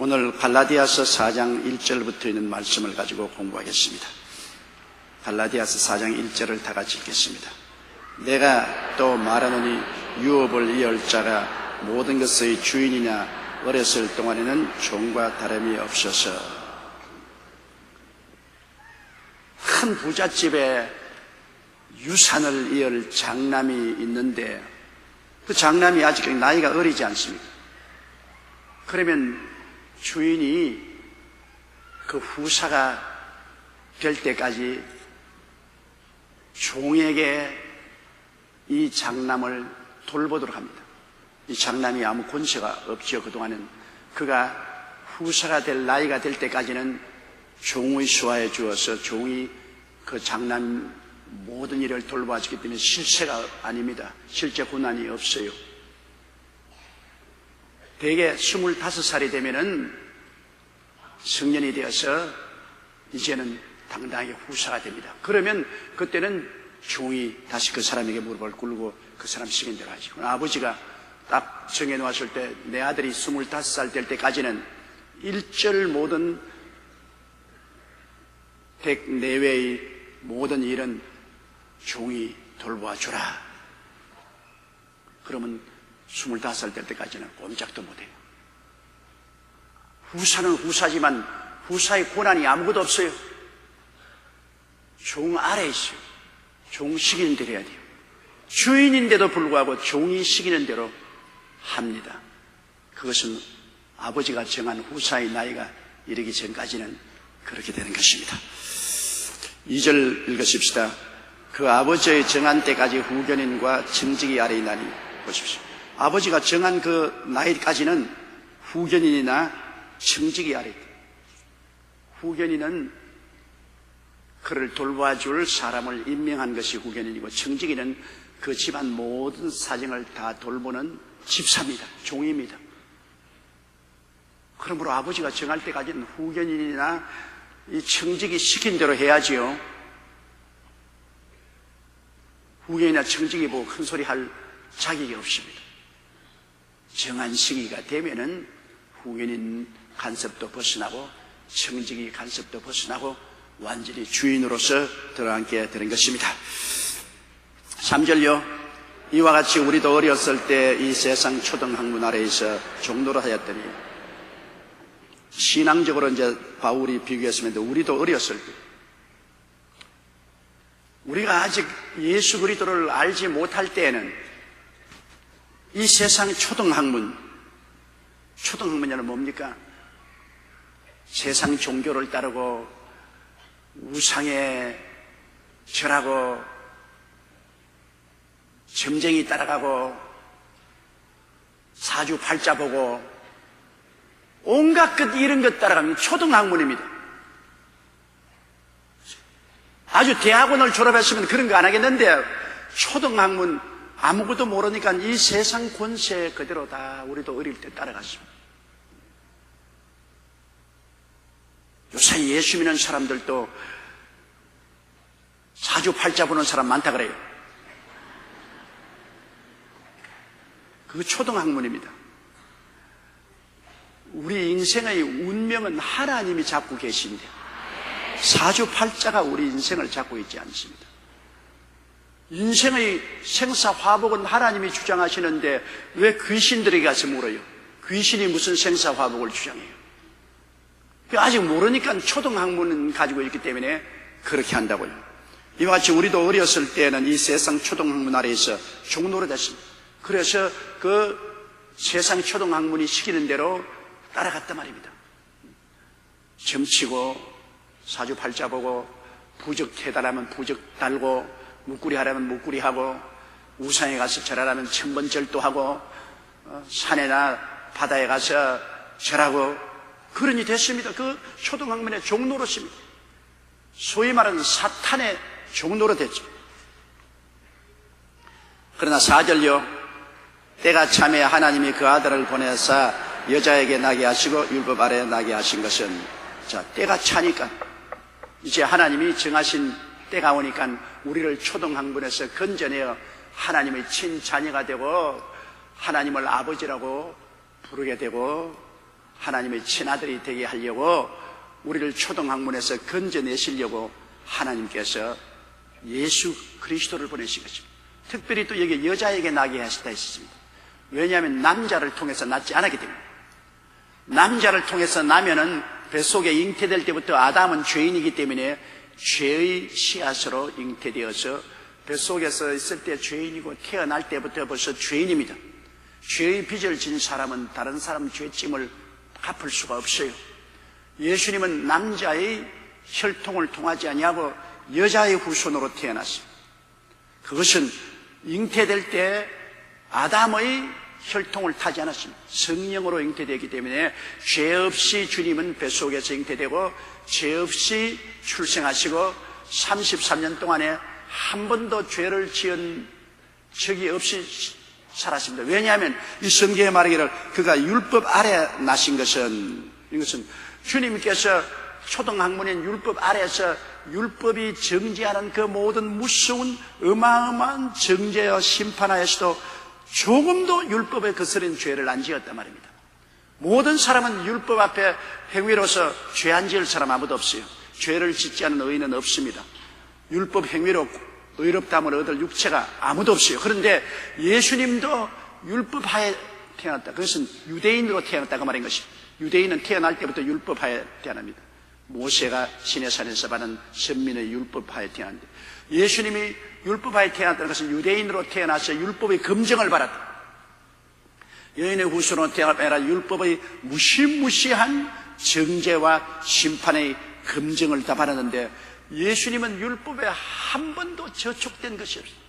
오늘 갈라디아서 4장 1절부터 있는 말씀을 가지고 공부하겠습니다. 갈라디아서 4장 1절을 다 같이 읽겠습니다. 내가 또 말하노니 유업을 이을 자가 모든 것의 주인이나 어렸을 동안에는 종과 다름이 없어서. 큰 부잣집에 유산을 이을 장남이 있는데 그 장남이 아직 나이가 어리지 않습니까? 그러면 주인이 그 후사가 될 때까지 종에게 이 장남을 돌보도록 합니다. 이 장남이 아무 권세가 없지요. 그동안은 그가 후사가 될 나이가 될 때까지는 종의 수하에 주어서 종이 그 장남 모든 일을 돌봐주기 때문에 실세가 아닙니다. 실제 고난이 없어요. 대개 25살이 되면은 성년이 되어서 이제는 당당하게 후사가 됩니다. 그러면 그때는 종이 다시 그 사람에게 무릎을 꿇고 그 사람 시킨 대로 하죠. 아버지가 딱 정해놓았을 때 내 아들이 25살 될 때까지는 일절 모든 댁 내외의 모든 일은 종이 돌봐주라. 그러면 25살 될 때까지는 꼼짝도 못해요. 후사는 후사지만 후사의 권한이 아무것도 없어요. 종 아래에 있어요. 종 시키는 대로 해야 돼요. 주인인데도 불구하고 종이 시키는 대로 합니다. 그것은 아버지가 정한 후사의 나이가 이르기 전까지는 그렇게 되는 것입니다. 2절 읽으십시다. 그 아버지의 정한 때까지 후견인과 청지기 아래에 있나니. 보십시오. 아버지가 정한 그 나이까지는 후견인이나 청지기 아래 있다. 후견인은 그를 돌봐줄 사람을 임명한 것이 후견인이고, 청지기는 그 집안 모든 사정을 다 돌보는 집사입니다. 종입니다. 그러므로 아버지가 정할 때까지는 후견인이나 이 청지기 시킨 대로 해야지요. 후견이나 청지기 보고 큰 소리 할 자격이 없습니다. 정한 시기가 되면은 후견인 간섭도 벗어나고 청지기 간섭도 벗어나고 완전히 주인으로서 들어앉게 되는 것입니다. 3절요. 이와 같이 우리도 어렸을 때 이 세상 초등학문 아래에서 종로를 하였더니, 신앙적으로 이제 바울이 비교했으면 우리도 어렸을 때, 우리가 아직 예수 그리스도를 알지 못할 때에는 이 세상 초등학문이란 뭡니까? 세상 종교를 따르고 우상에 절하고 점쟁이 따라가고 사주팔자 보고 온갖 것 이런 것 따라가면 초등학문입니다. 아주 대학원을 졸업했으면 그런 거 안 하겠는데 초등학문 아무것도 모르니까 이 세상 권세 그대로 다 우리도 어릴 때 따라갔습니다. 요새 예수 믿는 사람들도 사주팔자 보는 사람 많다 그래요. 그거 초등학문입니다. 우리 인생의 운명은 하나님이 잡고 계십니다. 사주팔자가 우리 인생을 잡고 있지 않습니다. 인생의 생사화복은 하나님이 주장하시는데 왜 귀신들에게 가서 물어요? 귀신이 무슨 생사화복을 주장해요? 아직 모르니까 초등학문은 가지고 있기 때문에 그렇게 한다고요. 이와 같이 우리도 어렸을 때는 이 세상 초등학문 아래에서 종로로 됐습니다. 그래서 그 세상 초등학문이 시키는 대로 따라갔단 말입니다. 점치고 사주팔자 보고 부적 해달라면 부적 달고 묵구리 하라면 묵구리 하고 우상에 가서 절하라면 천번절도 하고 산에나 바다에 가서 절하고 그러니 됐습니다. 그 초등학문의 종로로십니다. 소위 말하는 사탄의 종로로 됐죠. 그러나 4절요. 때가 참에 하나님이 그 아들을 보내사 여자에게 나게 하시고 율법 아래 나게 하신 것은, 자, 때가 차니까 이제 하나님이 정하신 때가 오니까 우리를 초등학문에서 건져내어 하나님의 친자녀가 되고 하나님을 아버지라고 부르게 되고 하나님의 친아들이 되게 하려고 우리를 초등학문에서 건져내시려고 하나님께서 예수 그리스도를 보내신 것입니다. 특별히 또 여기 여자에게 나게 하시다 했습니다. 왜냐하면 남자를 통해서 낳지 않았기 때문에. 남자를 통해서 나면은 뱃속에 잉태될 때부터 아담은 죄인이기 때문에 죄의 씨앗으로 잉태되어서 뱃속에서 있을 때 죄인이고 태어날 때부터 벌써 죄인입니다. 죄의 빚을 진 사람은 다른 사람 죄짐을 갚을 수가 없어요. 예수님은 남자의 혈통을 통하지 아니하고 여자의 후손으로 태어났습니다. 그것은 잉태될 때 아담의 혈통을 타지 않았습니다. 성령으로 잉태되기 때문에 죄 없이 주님은 뱃속에서 잉태되고 죄 없이 출생하시고 33년 동안에 한 번도 죄를 지은 적이 없이 살았습니다. 왜냐하면 이 성경에 말하기를 그가 율법 아래 나신 것은, 이것은 주님께서 초등학문인 율법 아래에서 율법이 정죄하는 그 모든 무서운 어마어마한 정죄와 심판하에서도 조금도 율법에 거스른 죄를 안 지었단 말입니다. 모든 사람은 율법 앞에 행위로서 죄 안 지을 사람 아무도 없어요. 죄를 짓지 않은 의인은 없습니다. 율법 행위로 의롭다함을 얻을 육체가 아무도 없어요. 그런데 예수님도 율법 하에 태어났다. 그것은 유대인으로 태어났다고 말인 것입니다. 유대인은 태어날 때부터 율법 하에 태어납니다. 모세가 시내산에서 받은 선민의 율법 하에 태어났는데 예수님이 율법 하에 태어났다는 것은 유대인으로 태어나서 율법의 검증을 받았다. 여인의 후손으로 태어나라 율법의 무시무시한 정죄와 심판의 검증을 다 받았는데 예수님은 율법에 한 번도 저촉된 것이 없습니다.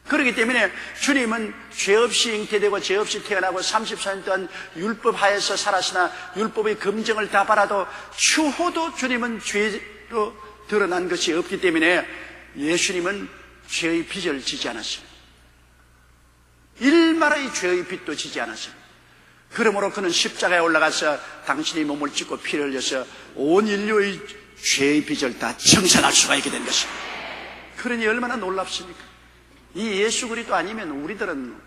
그렇기 때문에 주님은 죄 없이 잉태되고 죄 없이 태어나고 34년 동안 율법 하에서 살았으나 율법의 검증을 다 받아도 추호도 주님은 죄로 드러난 것이 없기 때문에 예수님은 죄의 빚을 지지 않았습니다. 일말의 죄의 빚도 지지 않았습니다. 그러므로 그는 십자가에 올라가서 당신의 몸을 찢고 피를 흘려서 온 인류의 죄의 빚을 다 청산할 수가 있게 된 것입니다. 그러니 얼마나 놀랍습니까? 이 예수 그리스도 아니면 우리들은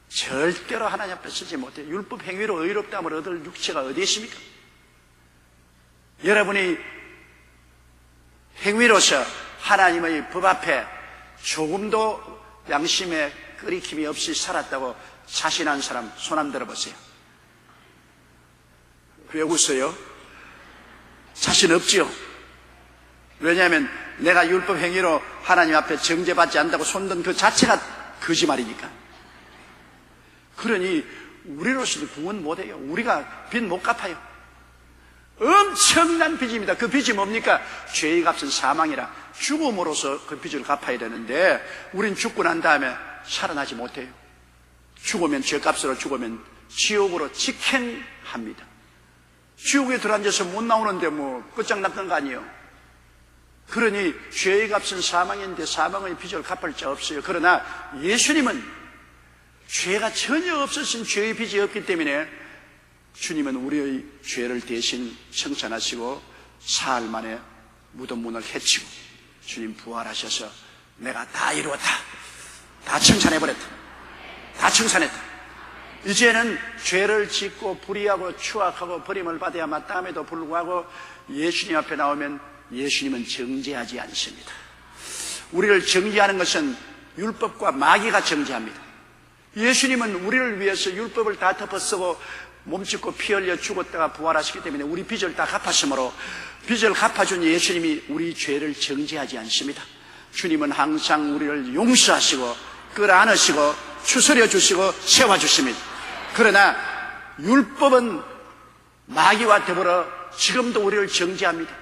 절대로 하나님 앞에 서지 못해요. 율법 행위로 의롭다함을 얻을 육체가 어디 있습니까? 여러분이 행위로서 하나님의 법 앞에 조금도 양심에 끄리킴이 없이 살았다고 자신한 사람 손 한번 들어보세요. 왜 웃어요? 자신 없지요? 왜냐하면 내가 율법 행위로 하나님 앞에 정죄받지 않는다고 손든 그 자체가 거짓말이니까. 그러니 우리로서는 구원 못해요. 우리가 빚 못 갚아요. 엄청난 빚입니다. 그 빚이 뭡니까? 죄의 값은 사망이라 죽음으로써 그 빚을 갚아야 되는데 우린 죽고 난 다음에 살아나지 못해요. 죽으면 죄값으로 죽으면 지옥으로 직행합니다. 지옥에 들어앉아서 못 나오는데 뭐 끝장났던 거 아니에요. 그러니 죄의 값은 사망인데 사망의 빚을 갚을 자 없어요. 그러나 예수님은 죄가 전혀 없으신 죄의 빚이 없기 때문에 주님은 우리의 죄를 대신 청산하시고 사흘 만에 무덤 문을 헤치고 주님 부활하셔서 내가 다 이루었다. 다 청산해버렸다. 다 청산했다. 이제는 죄를 짓고 불의하고 추악하고 버림을 받아야 마땅함에도 불구하고 예수님 앞에 나오면 예수님은 정죄하지 않습니다. 우리를 정죄하는 것은 율법과 마귀가 정죄합니다. 예수님은 우리를 위해서 율법을 다 덮어쓰고 몸짓고 피 흘려 죽었다가 부활하시기 때문에 우리 빚을 다 갚았으므로 빚을 갚아준 예수님이 우리 죄를 정죄하지 않습니다. 주님은 항상 우리를 용서하시고 끌어안으시고 추스려 주시고 세워주십니다. 그러나 율법은 마귀와 더불어 지금도 우리를 정죄합니다.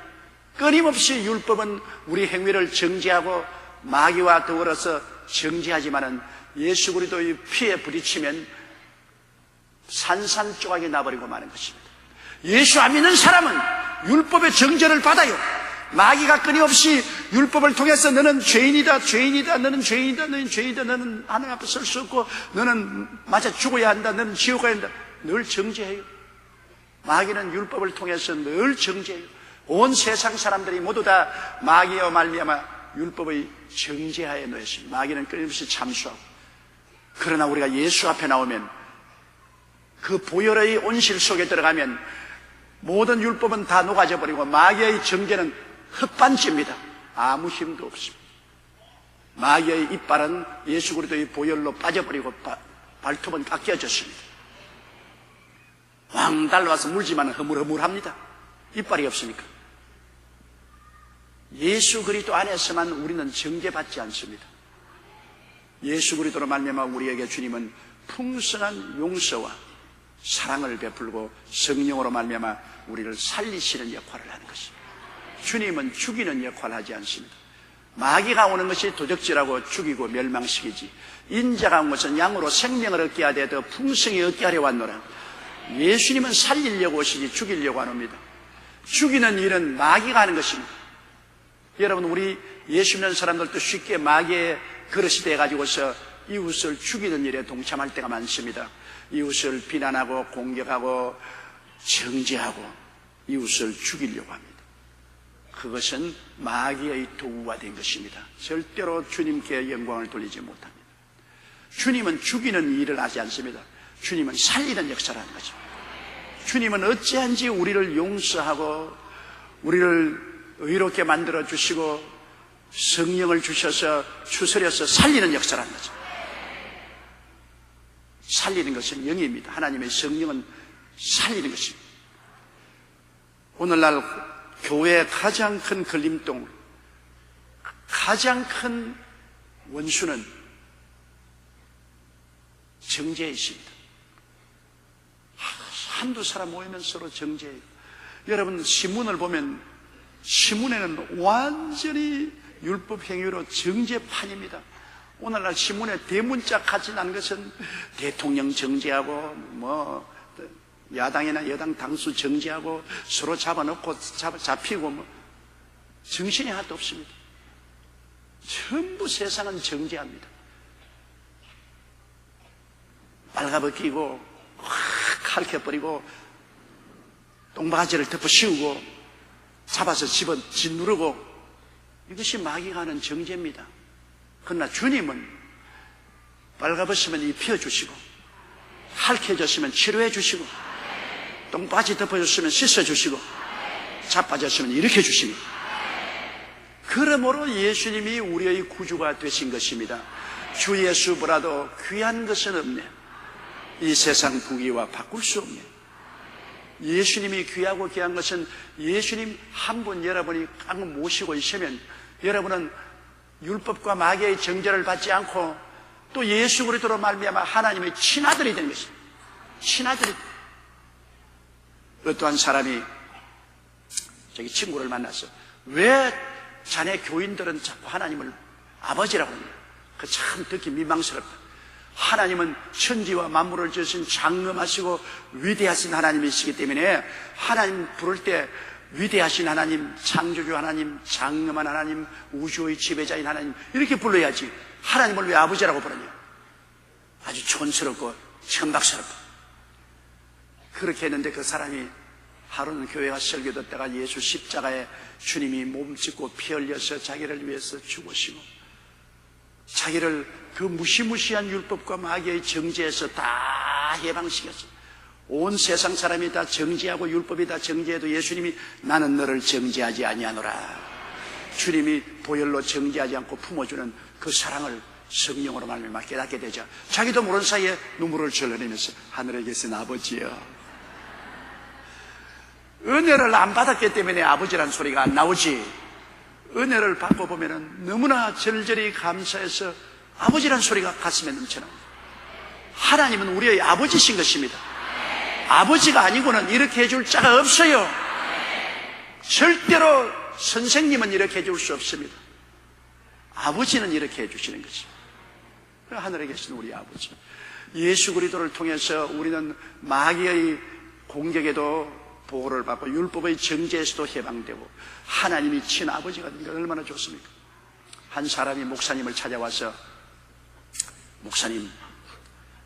끊임없이 율법은 우리 행위를 정죄하고 마귀와 더불어서 정죄하지만은 예수 그리스도의 피에 부딪히면 산산조각이 나버리고 마는 것입니다. 예수 안 믿는 사람은 율법의 정죄를 받아요. 마귀가 끊임없이 율법을 통해서 너는 죄인이다, 죄인이다, 너는 죄인이다, 너는 죄인이다, 너는 하나님 앞에 설 수 없고 너는 맞아 죽어야 한다, 너는 지옥 가야 한다. 늘 정죄해요. 마귀는 율법을 통해서 늘 정죄해요. 온 세상 사람들이 모두 다 마귀와 말미암아 율법의 정죄하에 놓였습니다. 마귀는 끊임없이 참수하고. 그러나 우리가 예수 앞에 나오면 그 보혈의 온실 속에 들어가면 모든 율법은 다 녹아져 버리고 마귀의 정죄는 흙반지입니다. 아무 힘도 없습니다. 마귀의 이빨은 예수 그리스도의 보혈로 빠져버리고 발톱은 깎여졌습니다. 왕 달려와서 물지만 허물허물합니다. 이빨이 없으니까. 예수 그리스도 안에서만 우리는 정죄받지 않습니다. 예수 그리스도로 말미암아 우리에게 주님은 풍성한 용서와 사랑을 베풀고 성령으로 말미암아 우리를 살리시는 역할을 하는 것입니다. 주님은 죽이는 역할을 하지 않습니다. 마귀가 오는 것이 도적질하고 죽이고 멸망시키지, 인자가 온 것은 양으로 생명을 얻게 하되 더 풍성히 얻게 하려 왔노라. 예수님은 살리려고 오시지 죽이려고 안 옵니다. 죽이는 일은 마귀가 하는 것입니다. 여러분, 우리 예수 믿는 사람들도 쉽게 마귀의 그릇이 돼가지고서 이웃을 죽이는 일에 동참할 때가 많습니다. 이웃을 비난하고 공격하고 정죄하고 이웃을 죽이려고 합니다. 그것은 마귀의 도구가 된 것입니다. 절대로 주님께 영광을 돌리지 못합니다. 주님은 죽이는 일을 하지 않습니다. 주님은 살리는 역사를 하는 것입니다. 주님은 어찌한지 우리를 용서하고 우리를 의롭게 만들어 주시고 성령을 주셔서 추스려서 살리는 역사를 하는 거죠. 살리는 것은 영입니다. 하나님의 성령은 살리는 것입니다. 오늘날 교회의 가장 큰 걸림돌, 가장 큰 원수는 정죄에 있습니다. 한두 사람 모이면 서로 정죄해요. 여러분, 신문을 보면 신문에는 완전히 율법 행위로 정죄판입니다. 오늘날 신문에 대문자 같이 난 것은 대통령 정죄하고 야당이나 여당 당수 정죄하고 서로 잡아놓고 잡히고 정신이 하나도 없습니다. 전부 세상은 정죄합니다. 빨가벗기고 확 핥혀버리고 똥바지를 덮어 씌우고 잡아서 집어 짓누르고, 이것이 마귀가 하는 정죄입니다. 그러나 주님은 빨가벗으면 입혀주시고 핥혀졌으면 치료해주시고 똥바지 덮어줬으면 씻어주시고 자빠졌으면 일으켜주십니다. 그러므로 예수님이 우리의 구주가 되신 것입니다. 주 예수보다도 귀한 것은 없네. 이 세상 부귀와 바꿀 수 없네. 예수님이 귀하고 귀한 것은 예수님 한 분 여러분이 꼭 모시고 있으면 여러분은 율법과 마귀의 정죄를 받지 않고 또 예수 그리스도로 말미암아 하나님의 친아들이 된 것입니다. 친아들이. 어떠한 사람이 저기 친구를 만났어. 왜 자네 교인들은 자꾸 하나님을 아버지라고 합니다. 그 참 듣기 민망스럽다. 하나님은 천지와 만물을 지으신 장엄하시고 위대하신 하나님이시기 때문에 하나님 부를 때 위대하신 하나님, 창조주 하나님, 장엄한 하나님, 우주의 지배자인 하나님 이렇게 불러야지 하나님을 왜 아버지라고 부르냐. 아주 촌스럽고 천박스럽다. 그렇게 했는데 그 사람이 하루는 교회 가서 설교 듣다가 예수 십자가에 주님이 몸 찢고 피 흘려서 자기를 위해서 죽으시고 자기를 그 무시무시한 율법과 마귀의 정죄에서 다 해방시켰어요. 온 세상 사람이 다 정죄하고 율법이 다 정죄해도 예수님이 나는 너를 정죄하지 아니하노라. 주님이 보혈로 정죄하지 않고 품어주는 그 사랑을 성령으로 말미암아 깨닫게 되자 자기도 모르는 사이에 눈물을 흘리면서 하늘에 계신 아버지여, 은혜를 안 받았기 때문에 아버지란 소리가 안 나오지, 은혜를 받고 보면은 너무나 절절히 감사해서 아버지란 소리가 가슴에 넘쳐납니다. 하나님은 우리의 아버지신 것입니다. 아버지가 아니고는 이렇게 해줄 자가 없어요. 절대로 선생님은 이렇게 해줄 수 없습니다. 아버지는 이렇게 해주시는 것입니다. 하늘에 계신 우리 아버지, 예수 그리스도를 통해서 우리는 마귀의 공격에도 보호를 받고 율법의 정죄에서도 해방되고 하나님이 친아버지가 되니까 얼마나 좋습니까? 한 사람이 목사님을 찾아와서, 목사님,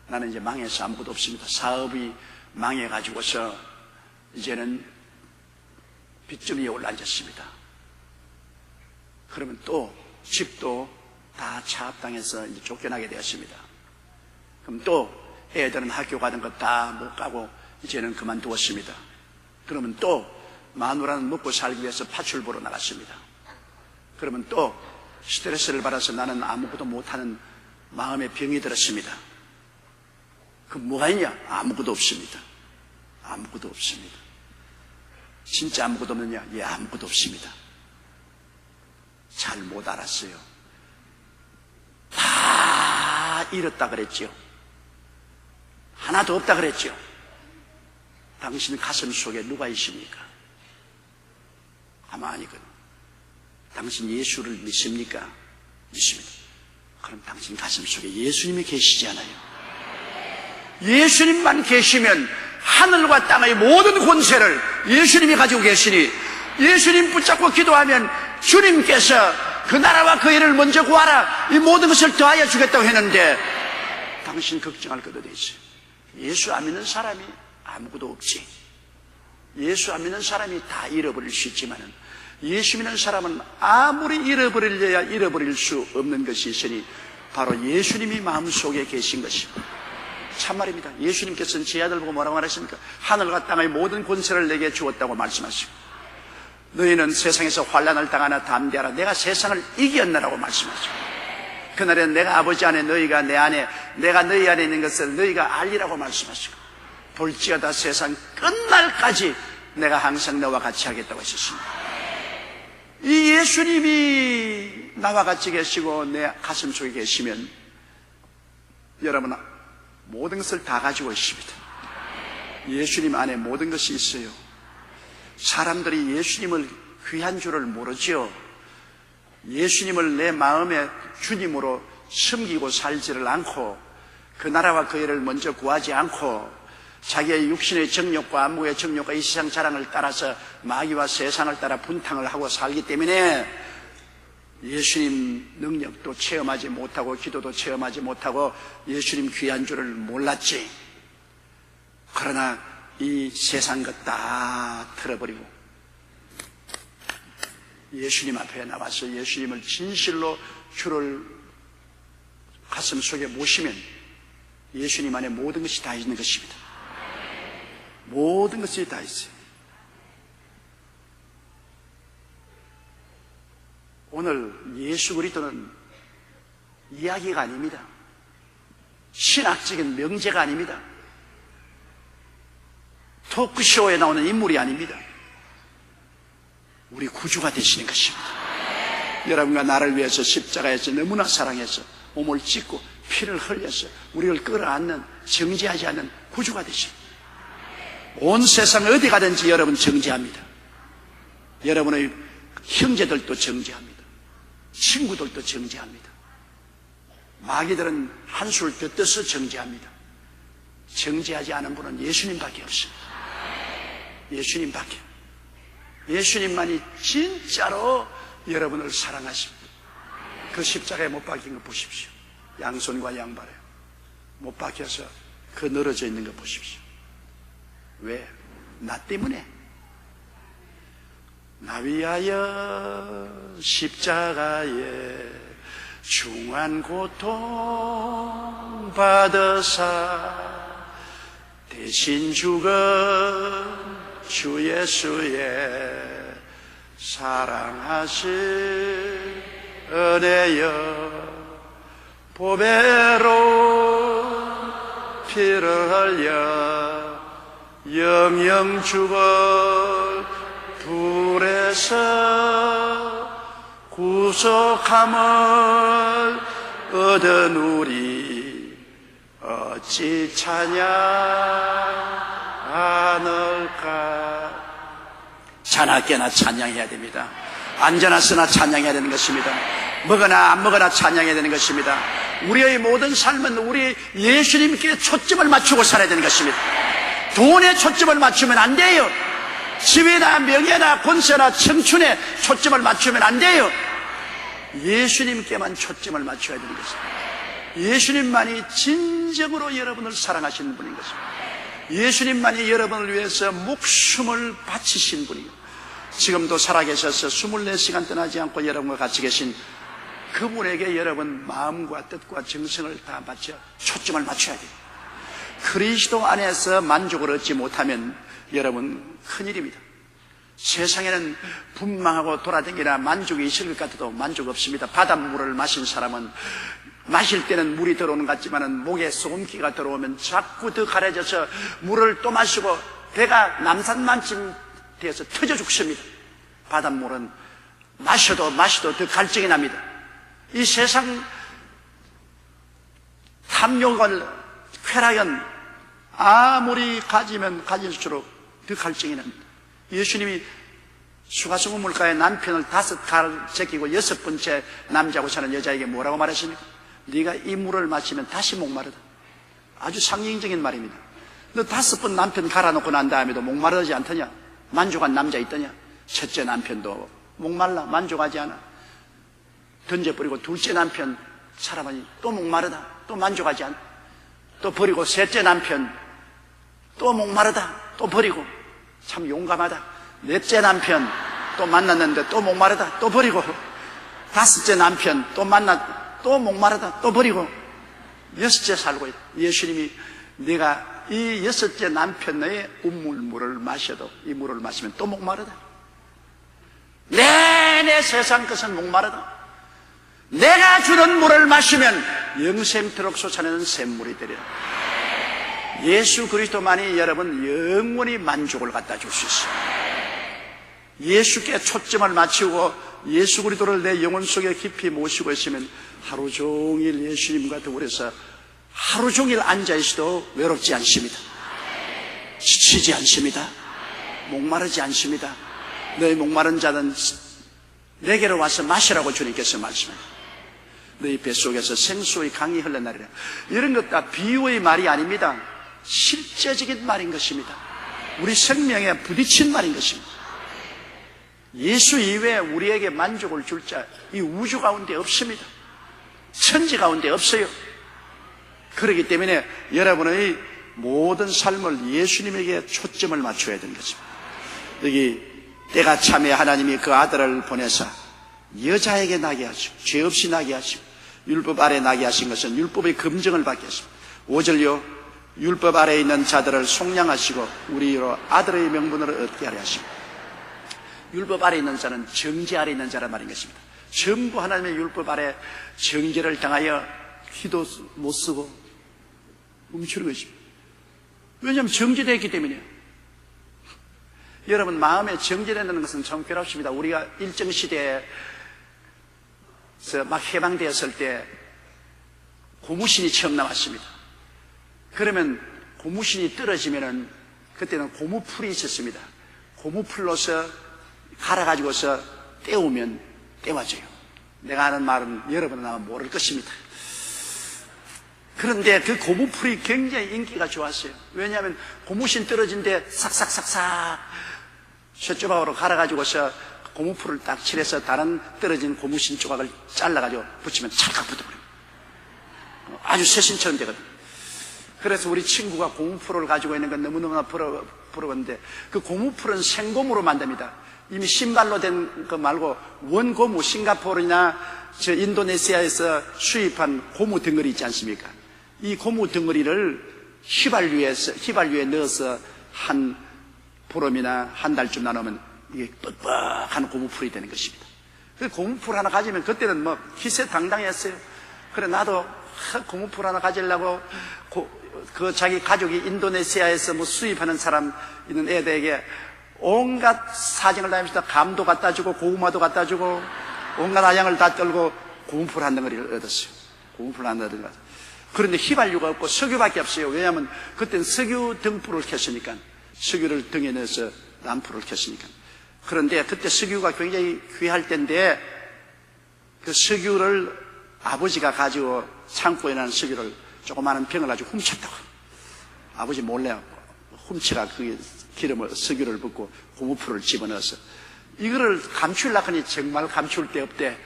나는 이제 망해서 아무것도 없습니다. 사업이 망해가지고서 이제는 빚점 위에 올라앉았습니다. 그러면 또 집도 다 차압당해서 이제 쫓겨나게 되었습니다. 그럼 또 애들은 학교 가는 거 다 못 가고 이제는 그만두었습니다. 그러면 또 마누라는 먹고 살기 위해서 파출 보러 나갔습니다. 그러면 또 스트레스를 받아서 나는 아무것도 못하는 마음의 병이 들었습니다. 그 뭐가 있냐? 아무것도 없습니다. 아무것도 없습니다. 진짜 아무것도 없느냐? 예, 아무것도 없습니다. 잘 못 알았어요. 다 잃었다 그랬죠. 하나도 없다 그랬죠. 당신 가슴 속에 누가 있습니까? 가만히거든. 당신 예수를 믿습니까? 믿습니다. 그럼 당신 가슴 속에 예수님이 계시지 않아요? 예수님만 계시면 하늘과 땅의 모든 권세를 예수님이 가지고 계시니, 예수님 붙잡고 기도하면 주님께서 그 나라와 그 일을 먼저 구하라, 이 모든 것을 더하여 주겠다고 했는데 당신 걱정할 것도 돼 있어요. 예수 안 믿는 사람이 아무것도 없지. 예수 안 믿는 사람이 다 잃어버릴 수 있지만은 예수 믿는 사람은 아무리 잃어버리려야 잃어버릴 수 없는 것이 있으니 바로 예수님이 마음속에 계신 것입니다. 참말입니다. 예수님께서는 제 아들 보고 뭐라고 말하십니까? 하늘과 땅의 모든 권세를 내게 주었다고 말씀하시고, 너희는 세상에서 환난을 당하나 담대하라, 내가 세상을 이겼나라고 말씀하시고, 그날에 내가 아버지 안에 너희가 내 안에, 내가 너희 안에 있는 것을 너희가 알리라고 말씀하시고, 볼지어다 세상 끝날까지 내가 항상 너와 같이 하겠다고 하셨습니다. 이 예수님이 나와 같이 계시고 내 가슴 속에 계시면 여러분 모든 것을 다 가지고 있습니다. 예수님 안에 모든 것이 있어요. 사람들이 예수님을 귀한 줄을 모르죠. 예수님을 내 마음의 주님으로 섬기고 살지를 않고 그 나라와 그 일을 먼저 구하지 않고 자기의 육신의 정욕과 안목의 정욕과 이 세상 자랑을 따라서 마귀와 세상을 따라 분탕을 하고 살기 때문에 예수님 능력도 체험하지 못하고 기도도 체험하지 못하고 예수님 귀한 줄을 몰랐지. 그러나 이 세상 것 다 틀어버리고 예수님 앞에 나와서 예수님을 진실로 주를 가슴 속에 모시면 예수님 안에 모든 것이 다 있는 것입니다. 모든 것이 다 있어요. 오늘 예수 그리스도는 이야기가 아닙니다. 신학적인 명제가 아닙니다. 토크쇼에 나오는 인물이 아닙니다. 우리 구주가 되시는 것입니다. 여러분과 나를 위해서 십자가에서 너무나 사랑해서 몸을 찢고 피를 흘려서 우리를 끌어안는 정죄하지 않는 구주가 되십니다. 온 세상 어디 가든지 여러분 정죄합니다. 여러분의 형제들도 정죄합니다. 친구들도 정죄합니다. 마귀들은 한술 더 떠서 정죄합니다. 정죄하지 않은 분은 예수님밖에 없습니다. 예수님밖에. 예수님만이 진짜로 여러분을 사랑하십니다. 그 십자가에 못 박힌 거 보십시오. 양손과 양발에 못 박혀서 그 늘어져 있는 거 보십시오. 왜? 나 때문에. 나 위하여 십자가에 중한 고통 받으사 대신 죽은 주 예수의 사랑하신 은혜여 보배로 피를 흘려 영영 죽을 불에서 구속함을 얻은 우리 어찌 찬양하늘까. 자나깨나 찬양해야 됩니다. 앉아나서나 찬양해야 되는 것입니다. 먹으나 안 먹으나 찬양해야 되는 것입니다. 우리의 모든 삶은 우리 예수님께 초점을 맞추고 살아야 되는 것입니다. 돈에 초점을 맞추면 안 돼요. 지위나 명예나 권세나 청춘에 초점을 맞추면 안 돼요. 예수님께만 초점을 맞춰야 되는 것입니다. 예수님만이 진정으로 여러분을 사랑하시는 분인 것입니다. 예수님만이 여러분을 위해서 목숨을 바치신 분이요, 지금도 살아계셔서 24시간 떠나지 않고 여러분과 같이 계신 그분에게 여러분 마음과 뜻과 정성을 다 바쳐 초점을 맞춰야 돼요. 그리스도 안에서 만족을 얻지 못하면 여러분 큰일입니다. 세상에는 분망하고 돌아다니나 만족이 있을 것 같아도 만족 없습니다. 바닷물을 마신 사람은 마실 때는 물이 들어오는 것 같지만 목에 소금기가 들어오면 자꾸 더 가려져서 물을 또 마시고 배가 남산만쯤 되어서 터져 죽습니다. 바닷물은 마셔도 더 갈증이 납니다. 이 세상 탐욕을, 쾌락은 아무리 가지면 가질수록 더 갈증이 납니다. 예수님이 수가성고 물가에 남편을 5칼 제끼고 6번째 남자하고 사는 여자에게 뭐라고 말하십니까? 네가 이 물을 마시면 다시 목마르다. 아주 상징적인 말입니다. 너 5번 남편 갈아놓고 난 다음에도 목마르지 않더냐? 만족한 남자 있더냐? 첫째 남편도 목말라 만족하지 않아. 던져버리고 둘째 남편 사람은 또 목마르다. 또 만족하지 않아. 또 버리고 셋째 남편 또 목마르다. 또 버리고. 참 용감하다. 넷째 남편 또 만났는데 또 목마르다. 또 버리고. 5째 남편 또 또 목마르다. 또 버리고. 6째 살고 있다. 예수님이 네가 이 6째 남편의 우물물을 마셔도 이 물을 마시면 또 목마르다. 내내 세상 것은 목마르다. 내가 주는 물을 마시면 영생토록 솟아내는 샘물이 되리라. 예수 그리스도만이 여러분 영원히 만족을 갖다 줄 수 있어요. 예수께 초점을 맞추고 예수 그리스도를 내 영혼 속에 깊이 모시고 있으면 하루 종일 예수님과 더불어서 하루 종일 앉아있어도 외롭지 않습니다. 지치지 않습니다. 목마르지 않습니다. 너희 목마른 자는 내게로 와서 마시라고 주님께서 말씀합니다. 너희 뱃속에서 생수의 강이 흘러나리라. 이런 것 다 비유의 말이 아닙니다. 실제적인 말인 것입니다. 우리 생명에 부딪힌 말인 것입니다. 예수 이외에 우리에게 만족을 줄 자 이 우주 가운데 없습니다. 천지 가운데 없어요. 그렇기 때문에 여러분의 모든 삶을 예수님에게 초점을 맞춰야 되는 것입니다. 여기 때가 참에 하나님이 그 아들을 보내사 여자에게 나게 하시고 죄 없이 나게 하시고 율법 아래 나게 하신 것은 율법의 검증을 받게 하십니다. 5절요 율법 아래에 있는 자들을 속량하시고 우리로 아들의 명분을 얻게 하려 하십니다. 율법 아래에 있는 자는 정죄 아래에 있는 자란 말인 것입니다. 전부 하나님의 율법 아래 정죄를 당하여 기도 못 쓰고 멈추는 것입니다. 왜냐하면 정죄되어 있기 때문이에요. 여러분 마음에 정죄된다는 것은 참 괴롭습니다. 우리가 일정 시대에서 막 해방되었을 때 고무신이 처음 나왔습니다. 그러면 고무신이 떨어지면은 그때는 고무풀이 있었습니다. 고무풀로서 갈아가지고서 떼우면 떼와져요. 내가 하는 말은 여러분은 아마 모를 것입니다. 그런데 그 고무풀이 굉장히 인기가 좋았어요. 왜냐하면 고무신 떨어진 데 삭삭삭삭 쇠조각으로 갈아가지고서 고무풀을 딱 칠해서 다른 떨어진 고무신 조각을 잘라가지고 붙이면 찰칵 붙어버려요. 아주 새신처럼 되거든요. 그래서 우리 친구가 고무풀을 가지고 있는 건 너무너무 부러웠는데 그 고무풀은 생고무로 만듭니다. 이미 신발로 된 거 말고 원고무, 싱가포르나 저 인도네시아에서 수입한 고무 덩어리 있지 않습니까? 이 고무 덩어리를 휘발유에 넣어서 한 보름이나 한 달쯤 나누면 이게 뻑뻑한 고무풀이 되는 것입니다. 그 고무풀 하나 가지면 그때는 뭐 기세당당했어요. 그래 나도 고무풀 하나 가지려고 그 자기 가족이 인도네시아에서 뭐 수입하는 사람 있는 애들에게 온갖 사정을 다니면서 감도 갖다 주고 고구마도 갖다 주고 온갖 아양을 다 떨고 고무풀 한 덩어리를 얻었어요. 고무풀 한 덩어리를 얻었어요. 그런데 휘발유가 없고 석유밖에 없어요. 왜냐하면 그때는 석유 등불을 켰으니까, 석유를 등에 넣어서 람프를 켰으니까. 그런데 그때 석유가 굉장히 귀할 때인데 그 석유를 아버지가 가지고 창고에 난 석유를 조그마한 병을 가지고 훔쳤다고. 아버지 몰래 훔치가 그 기름을, 석유를 붓고 고무풀을 집어넣어서 이거를 감추려고 하니 정말 감출 데 없대.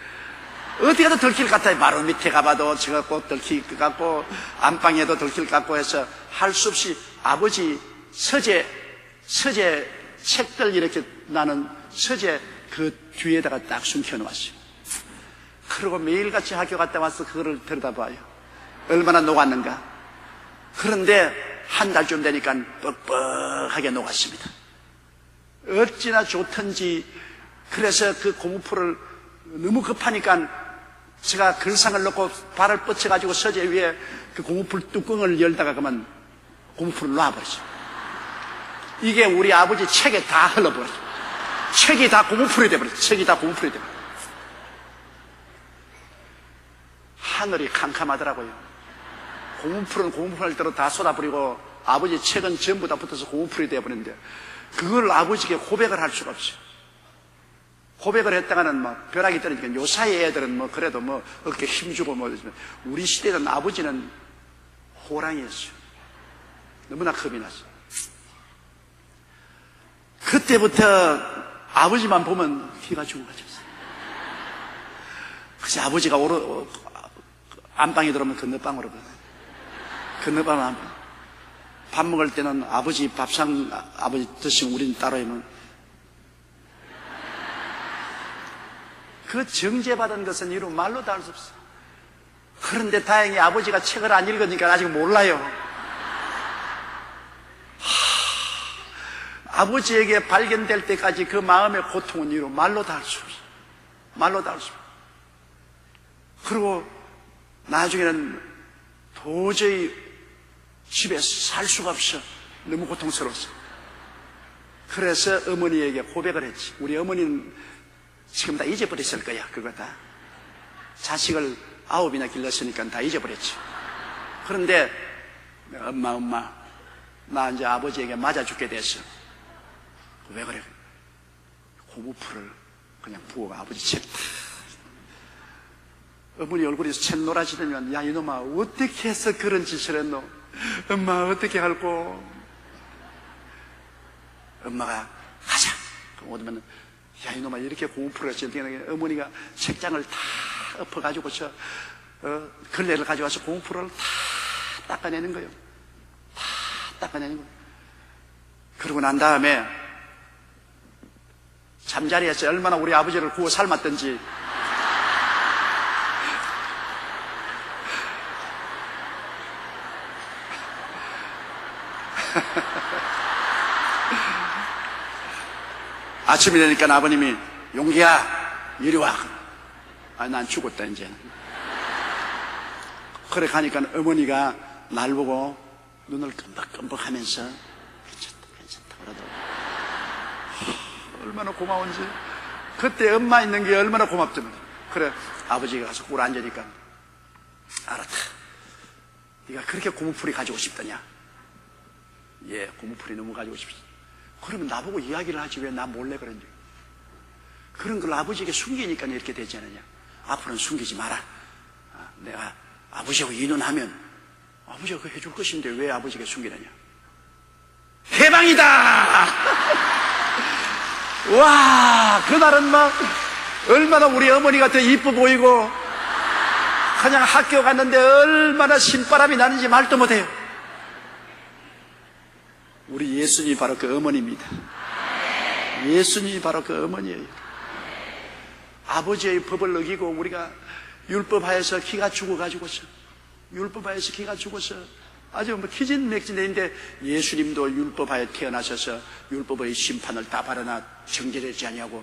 어디 가도 들킬 것 같아요. 바로 밑에 가봐도 저거 꼭 들킬 것 같고 안방에도 들킬 것 같고 해서 할 수 없이 아버지 서재 책들 이렇게 나는 서재 그 뒤에다가 딱 숨겨놓았어요. 그리고 매일같이 학교 갔다 와서 그거를 들여다봐요. 얼마나 녹았는가. 그런데 한 달쯤 되니까 뻑뻑하게 녹았습니다. 어찌나 좋던지. 그래서 그 고무풀을 너무 급하니까 제가 글상을 넣고 발을 뻗쳐가지고 서재 위에 그 고무풀 뚜껑을 열다가 그만 고무풀을 놔버렸죠. 이게 우리 아버지 책에 다 흘러버렸죠. 책이 다 고무풀이 돼버렸죠. 책이 다 고무풀이 돼버렸죠. 하늘이 캄캄하더라고요. 고무풀은 고무풀 대로 다 쏟아버리고 아버지 책은 전부 다 붙어서 고무풀이 되어버렸는데 그걸 아버지에게 고백을 할 수가 없어요. 고백을 했다가는 막 벼락이 떨어지니까 요 사이 애들은 뭐 그래도 뭐 어깨 힘주고 뭐 우리 시대는 아버지는 호랑이였어요. 너무나 겁이 났어요. 그때부터 아버지만 보면 기가 죽어가졌어요. 그래서 아버지가 안방에 들어오면 건너방으로 가요. 건너방 안방. 밥 먹을 때는 아버지 밥상 아버지 드시면 우리는 따로 하면 그 정죄받은 것은 이루 말로 다 할 수 없어요. 그런데 다행히 아버지가 책을 안 읽으니까 아직 몰라요. 아버지에게 발견될 때까지 그 마음의 고통은 이루 말로 다 할 수 없어요. 말로 다 할 수 없어요. 그리고 나중에는 도저히 집에서 살 수가 없어. 너무 고통스러웠어. 그래서 어머니에게 고백을 했지. 우리 어머니는 지금 다 잊어버렸을 거야. 그거 다. 자식을 9이나 길렀으니까 다 잊어버렸지. 그런데 엄마 나 이제 아버지에게 맞아 죽게 됐어. 왜 그래? 고무풀을 그냥 부어 아버지 책. 어머니 얼굴이 샛노라지더니만 야 이놈아 어떻게 해서 그런 짓을 했노? 엄마 어떻게 할꼬? 엄마가 가자. 오면 야 이놈아 이렇게 고무풀을 했을 어머니가 책장을 다 엎어가지고서 걸레를 가져와서 고무풀을 다 닦아내는 거예요. 다 닦아내는 거예요. 그러고 난 다음에 잠자리에서 얼마나 우리 아버지를 구워 삶았던지 아침이 되니까 아버님이 용기야 이리 와. 난 죽었다 이제. 그래 가니까 어머니가 날 보고 눈을 끔벅끔벅 하면서 괜찮다 그러더라고. 얼마나 고마운지. 그때 엄마 있는 게 얼마나 고맙더만. 그래 아버지가 가서 꿀 앉으니까 알았다. 네가 그렇게 고무풀이 가지고 싶더냐? 예, 고무풀이 너무 가지고 싶어. 그러면 나보고 이야기를 하지 왜 나 몰래 그런지. 그런 걸 아버지에게 숨기니까 이렇게 되지 않느냐. 앞으로는 숨기지 마라. 내가 아버지하고 인원하면 아버지가 그거 해줄 것인데 왜 아버지에게 숨기느냐. 해방이다. 와, 그날은 막 얼마나 우리 어머니가 더 이뻐 보이고 그냥 학교 갔는데 얼마나 신바람이 나는지 말도 못해요. 우리 예수님이 바로 그 어머니입니다. 예수님이 바로 그 어머니예요. 아버지의 법을 어기고 우리가 율법하에서 기가 죽어가지고서 율법하에서 기가 죽어서 아주 뭐 기진맥진인데 예수님도 율법하에 태어나셔서 율법의 심판을 다 바라나 정죄되지 아니하고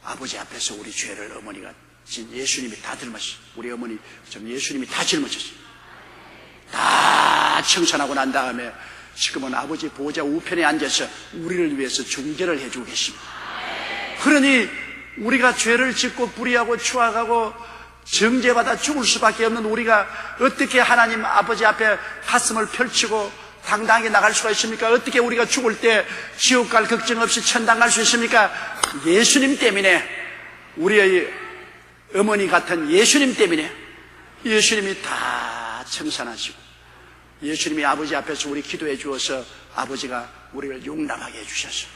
아버지 앞에서 우리 죄를 어머니가 예수님이 다 짊어지셨어요. 우리 어머니 좀 예수님이 다 짊어졌어요. 다 청산하고 난 다음에 지금은 아버지 보호자 우편에 앉아서 우리를 위해서 중재를 해주고 계십니다. 그러니 우리가 죄를 짓고 불의하고 추악하고 정죄받아 죽을 수밖에 없는 우리가 어떻게 하나님 아버지 앞에 가슴을 펼치고 당당하게 나갈 수가 있습니까? 어떻게 우리가 죽을 때 지옥 갈 걱정 없이 천당 갈 수 있습니까? 예수님 때문에, 우리의 어머니 같은 예수님 때문에 예수님이 다 청산하시고 예수님이 아버지 앞에서 우리 기도해 주어서 아버지가 우리를 용납하게 해주셔서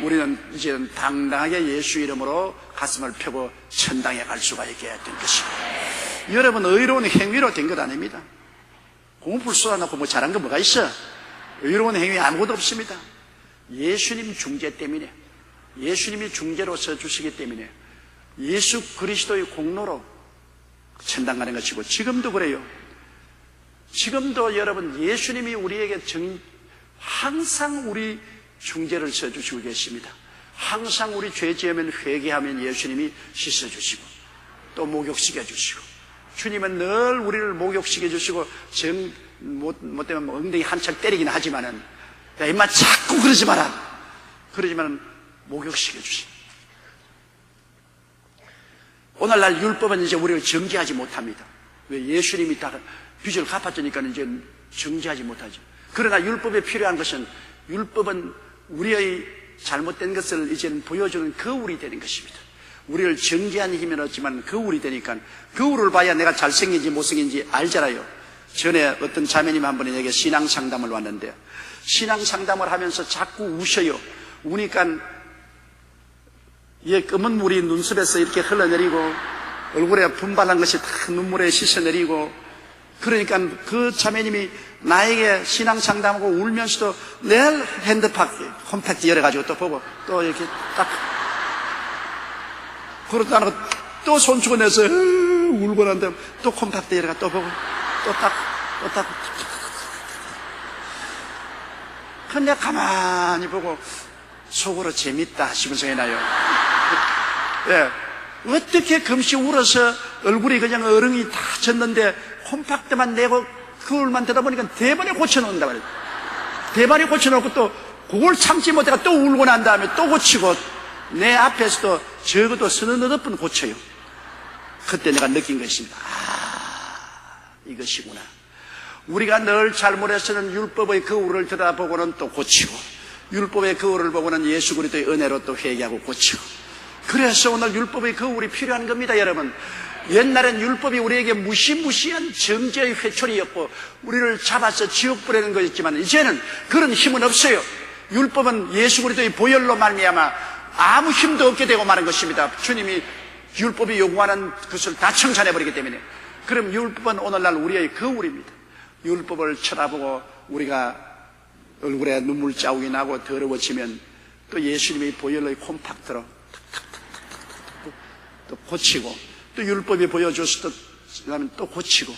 우리는 이제는 당당하게 예수 이름으로 가슴을 펴고 천당에 갈 수가 있게 된 것입니다. 여러분 의로운 행위로 된 것 아닙니다. 고무풀 쏟아놓고 뭐 잘한 거 뭐가 있어? 의로운 행위 아무것도 없습니다. 예수님 중재 때문에, 예수님이 중재로 서주시기 때문에 예수 그리스도의 공로로 천당 가는 것이고 지금도 그래요. 지금도 여러분 예수님이 우리에게 항상 우리 중재를 서주시고 계십니다. 항상 우리 죄 지으면 회개하면 예수님이 씻어주시고 또 목욕시켜 주시고, 주님은 늘 우리를 목욕시켜 주시고 못되면 엉덩이 한참 때리긴 하지만은 야 임마 자꾸 그러지 마라 그러지만은 목욕시켜 주십니다. 오늘날 율법은 이제 우리를 정죄하지 못합니다. 왜? 예수님이 다 빚을 갚았으니까 이제 정죄하지 못하죠. 그러나 율법에 필요한 것은, 율법은 우리의 잘못된 것을 이제는 보여주는 거울이 되는 것입니다. 우리를 정죄하는 힘은 없지만 거울이 되니까, 거울을 봐야 내가 잘생긴지 못생긴지 알잖아요. 전에 어떤 자매님 한 분이 에게 신앙 상담을 왔는데, 신앙 상담을 하면서 자꾸 우셔요. 우니까 검은 물이 눈썹에서 이렇게 흘러내리고 얼굴에 분발한 것이 다 눈물에 씻어내리고, 그러니까 그 자매님이 나에게 신앙 상담하고 울면서도 내 핸드폰 컴팩트 열어가지고 또 보고 또 이렇게 딱 그러다 안 하고 또 손주고 내서 울고 난 다음에 또 컴팩트 열어가 또 보고 또 딱 근데 가만히 보고 속으로 재밌다 싶은 생각이 나요. 예. 어떻게 금시 울어서 얼굴이 그냥 어른이 다 졌는데 콤팍트만 내고 그걸만 되다 보니까 대번에 고쳐놓는다 말이에요. 대번에 고쳐놓고 또 그걸 참지 못해가 또 울고 난 다음에 또 고치고, 내 앞에서도 적어도 서너 번 고쳐요. 그때 내가 느낀 것입니다. 이것이구나. 우리가 늘 잘못해서는 율법의 거울을 들여다보고는 또 고치고, 율법의 거울을 보고는 예수 그리스도의 은혜로 또 회개하고 고치고, 그래서 오늘 율법의 거울이 필요한 겁니다, 여러분. 옛날엔 율법이 우리에게 무시무시한 정죄의 회초리였고 우리를 잡아서 지옥 보내는 거였지만, 이제는 그런 힘은 없어요. 율법은 예수 그리스도의 보혈로 말미암아 아무 힘도 없게 되고 마는 것입니다. 주님이 율법이 요구하는 것을 다 청산해버리기 때문에. 그럼 율법은 오늘날 우리의 거울입니다. 율법을 쳐다보고 우리가 얼굴에 눈물 자국이 나고 더러워지면 또 예수님의 보혈의 콤팍트로 또 고치고, 또 율법이 보여줬을 때 또 고치고,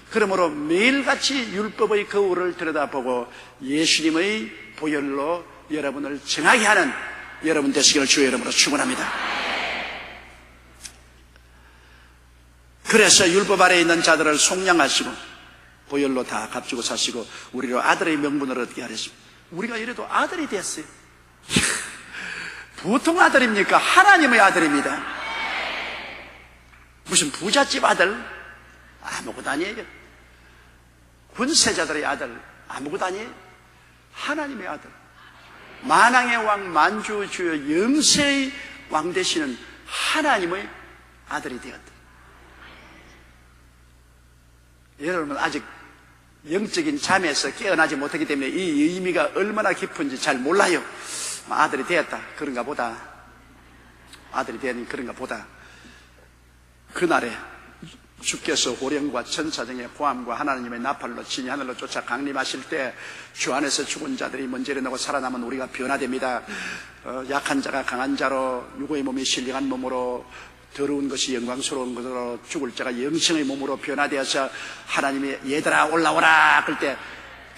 그러므로 매일같이 율법의 거울을 들여다보고 예수님의 보혈로 여러분을 정하게 하는 여러분 되시기를 주의 이름으로 축원합니다. 그래서 율법 아래에 있는 자들을 속량하시고 보혈로 다 값주고 사시고 우리로 아들의 명분을 얻게 하셨습니다. 우리가 이래도 아들이 됐어요. 보통 아들입니까? 하나님의 아들입니다. 무슨 부잣집 아들? 아무것도 아니에요. 군세자들의 아들? 아무것도 아니에요. 하나님의 아들, 만왕의 왕, 만주의 주여, 영세의 왕 되시는 하나님의 아들이 되었다. 여러분 아직 영적인 잠에서 깨어나지 못하기 때문에 이 의미가 얼마나 깊은지 잘 몰라요. 아들이 되었다 그런가 보다, 아들이 되니 그런가 보다. 그날에 주께서 호령과 천사장의 고함과 하나님의 나팔로 진이 하늘로 쫓아 강림하실 때 주 안에서 죽은 자들이 먼저 일어나고 살아남은 우리가 변화됩니다. 약한 자가 강한 자로, 육의 몸이 신령한 몸으로, 더러운 것이 영광스러운 것으로, 죽을 자가 영생의 몸으로 변화되어서 하나님이 얘들아 올라오라 그럴 때,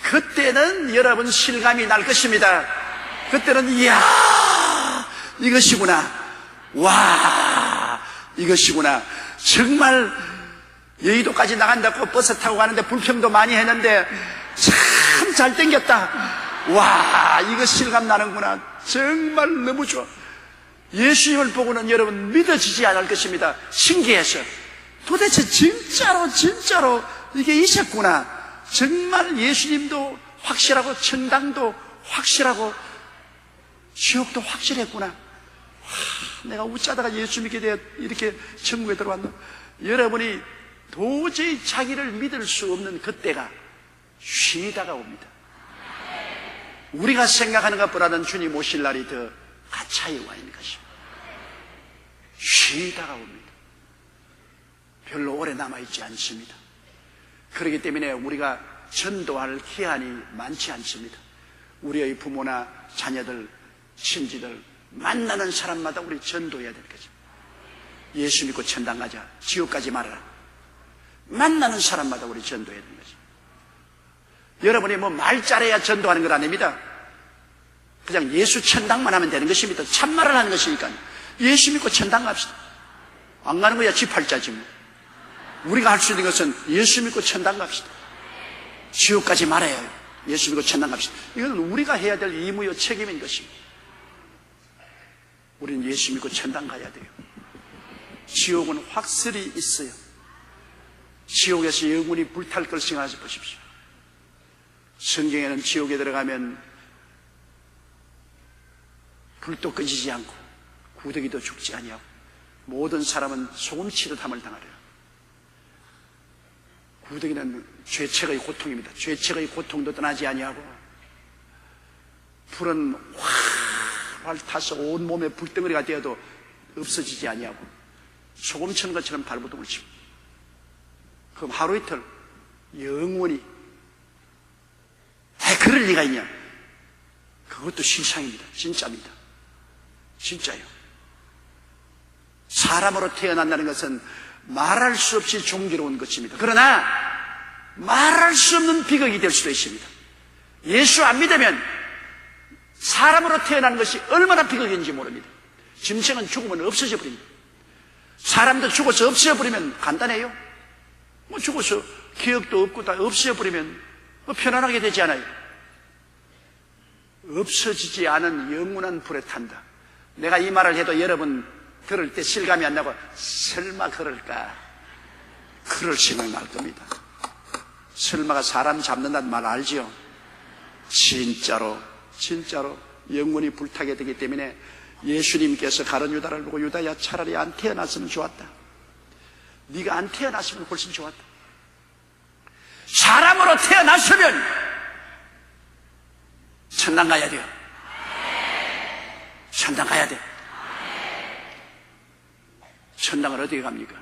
그때는 여러분 실감이 날 것입니다. 그때는 이야 이것이구나, 와 이것이구나. 정말 여의도까지 나간다고 버스 타고 가는데 불평도 많이 했는데 참 잘 땡겼다. 와 이거 실감 나는구나. 정말 너무 좋아. 예수님을 보고는 여러분 믿어지지 않을 것입니다. 신기해서 도대체 진짜로 이게 있었구나. 정말 예수님도 확실하고 천당도 확실하고 지옥도 확실했구나. 내가 웃자다가 예수 믿게 되어 이렇게 천국에 들어왔나. 여러분이 도저히 자기를 믿을 수 없는 그때가 쉬다가 옵니다. 우리가 생각하는 것보다는 주님 오실 날이 더 가차에 와 있는 것입니다. 쉬다가 옵니다. 별로 오래 남아있지 않습니다. 그렇기 때문에 우리가 전도할 기한이 많지 않습니다. 우리의 부모나 자녀들, 친지들 만나는 사람마다 우리 전도해야 될 거죠. 예수 믿고 천당 가자, 지옥 가지 말아라. 만나는 사람마다 우리 전도해야 되는 거죠. 여러분이 뭐 말 잘해야 전도하는 건 아닙니다. 그냥 예수 천당만 하면 되는 것입니다. 참말을 하는 것이니까. 예수 믿고 천당 갑시다. 안 가는 거야 지팔자지 뭐. 우리가 할 수 있는 것은 예수 믿고 천당 갑시다. 지옥 가지 말아요. 예수 믿고 천당 갑시다. 이건 우리가 해야 될 의무요 책임인 것입니다. 우리는 예수 믿고 천당 가야 돼요. 지옥은 확실히 있어요. 지옥에서 영원히 불탈 걸 생각해 보십시오. 성경에는 지옥에 들어가면 불도 꺼지지 않고 구더기도 죽지 아니하고 모든 사람은 소금치듯 함을 당하리라. 구더기는 죄책의 고통입니다. 죄책의 고통도 떠나지 아니하고 불은 활 타서 온 몸에 불덩어리가 되어도 없어지지 아니하고 소금 치는 것처럼 발버둥을 칩니다. 그럼 하루 이틀 영원히 그럴 리가 있냐? 그것도 실상입니다. 진짜입니다. 진짜요. 사람으로 태어난다는 것은 말할 수 없이 종교로운 것입니다. 그러나 말할 수 없는 비극이 될 수도 있습니다. 예수 안 믿으면 사람으로 태어나는 것이 얼마나 비극인지 모릅니다. 짐승은 죽으면 없어져 버립니다. 사람도 죽어서 없어져 버리면 간단해요. 뭐 죽어서 기억도 없고 다 없어져 버리면 편안하게 되지 않아요. 없어지지 않은 영원한 불에 탄다. 내가 이 말을 해도 여러분 들을 때 실감이 안 나고 설마 그럴까? 그럴 생각 날 겁니다. 설마가 사람 잡는다는 말 알지요? 진짜로 영원히 불타게 되기 때문에 예수님께서 가룟 유다를 보고 유다야 차라리 안 태어났으면 좋았다. 네가 안 태어났으면 훨씬 좋았다. 사람으로 태어났으면 천당 가야 돼요. 천당 가야 돼. 천당을 어디에 갑니까?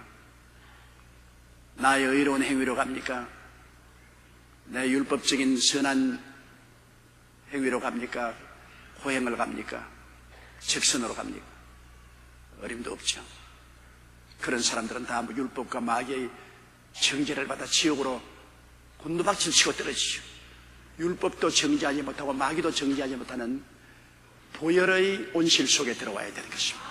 나의 의로운 행위로 갑니까? 내 율법적인 선한 행위로 갑니까? 호행을 갑니까? 직선으로 갑니까? 어림도 없죠. 그런 사람들은 다 율법과 마귀의 정죄를 받아 지옥으로 곤두박질 치고 떨어지죠. 율법도 정죄하지 못하고 마귀도 정죄하지 못하는 보혈의 온실 속에 들어와야 되는 것입니다.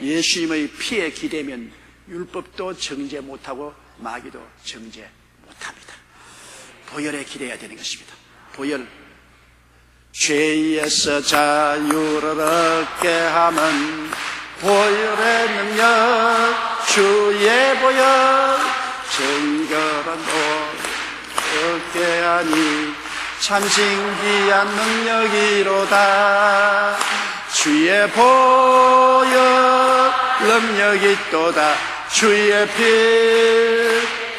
예수님의 피에 기대면 율법도 정죄 못하고 마귀도 정죄 못합니다. 보혈에 기대야 되는 것입니다. 보혈. 죄에서 자유를 얻게 함은 보혈의 능력, 주의 보혈, 정결한 옷 얻게 하니 참 신기한 능력이로다. 주의 보혈 능력이 있도다. 주의 피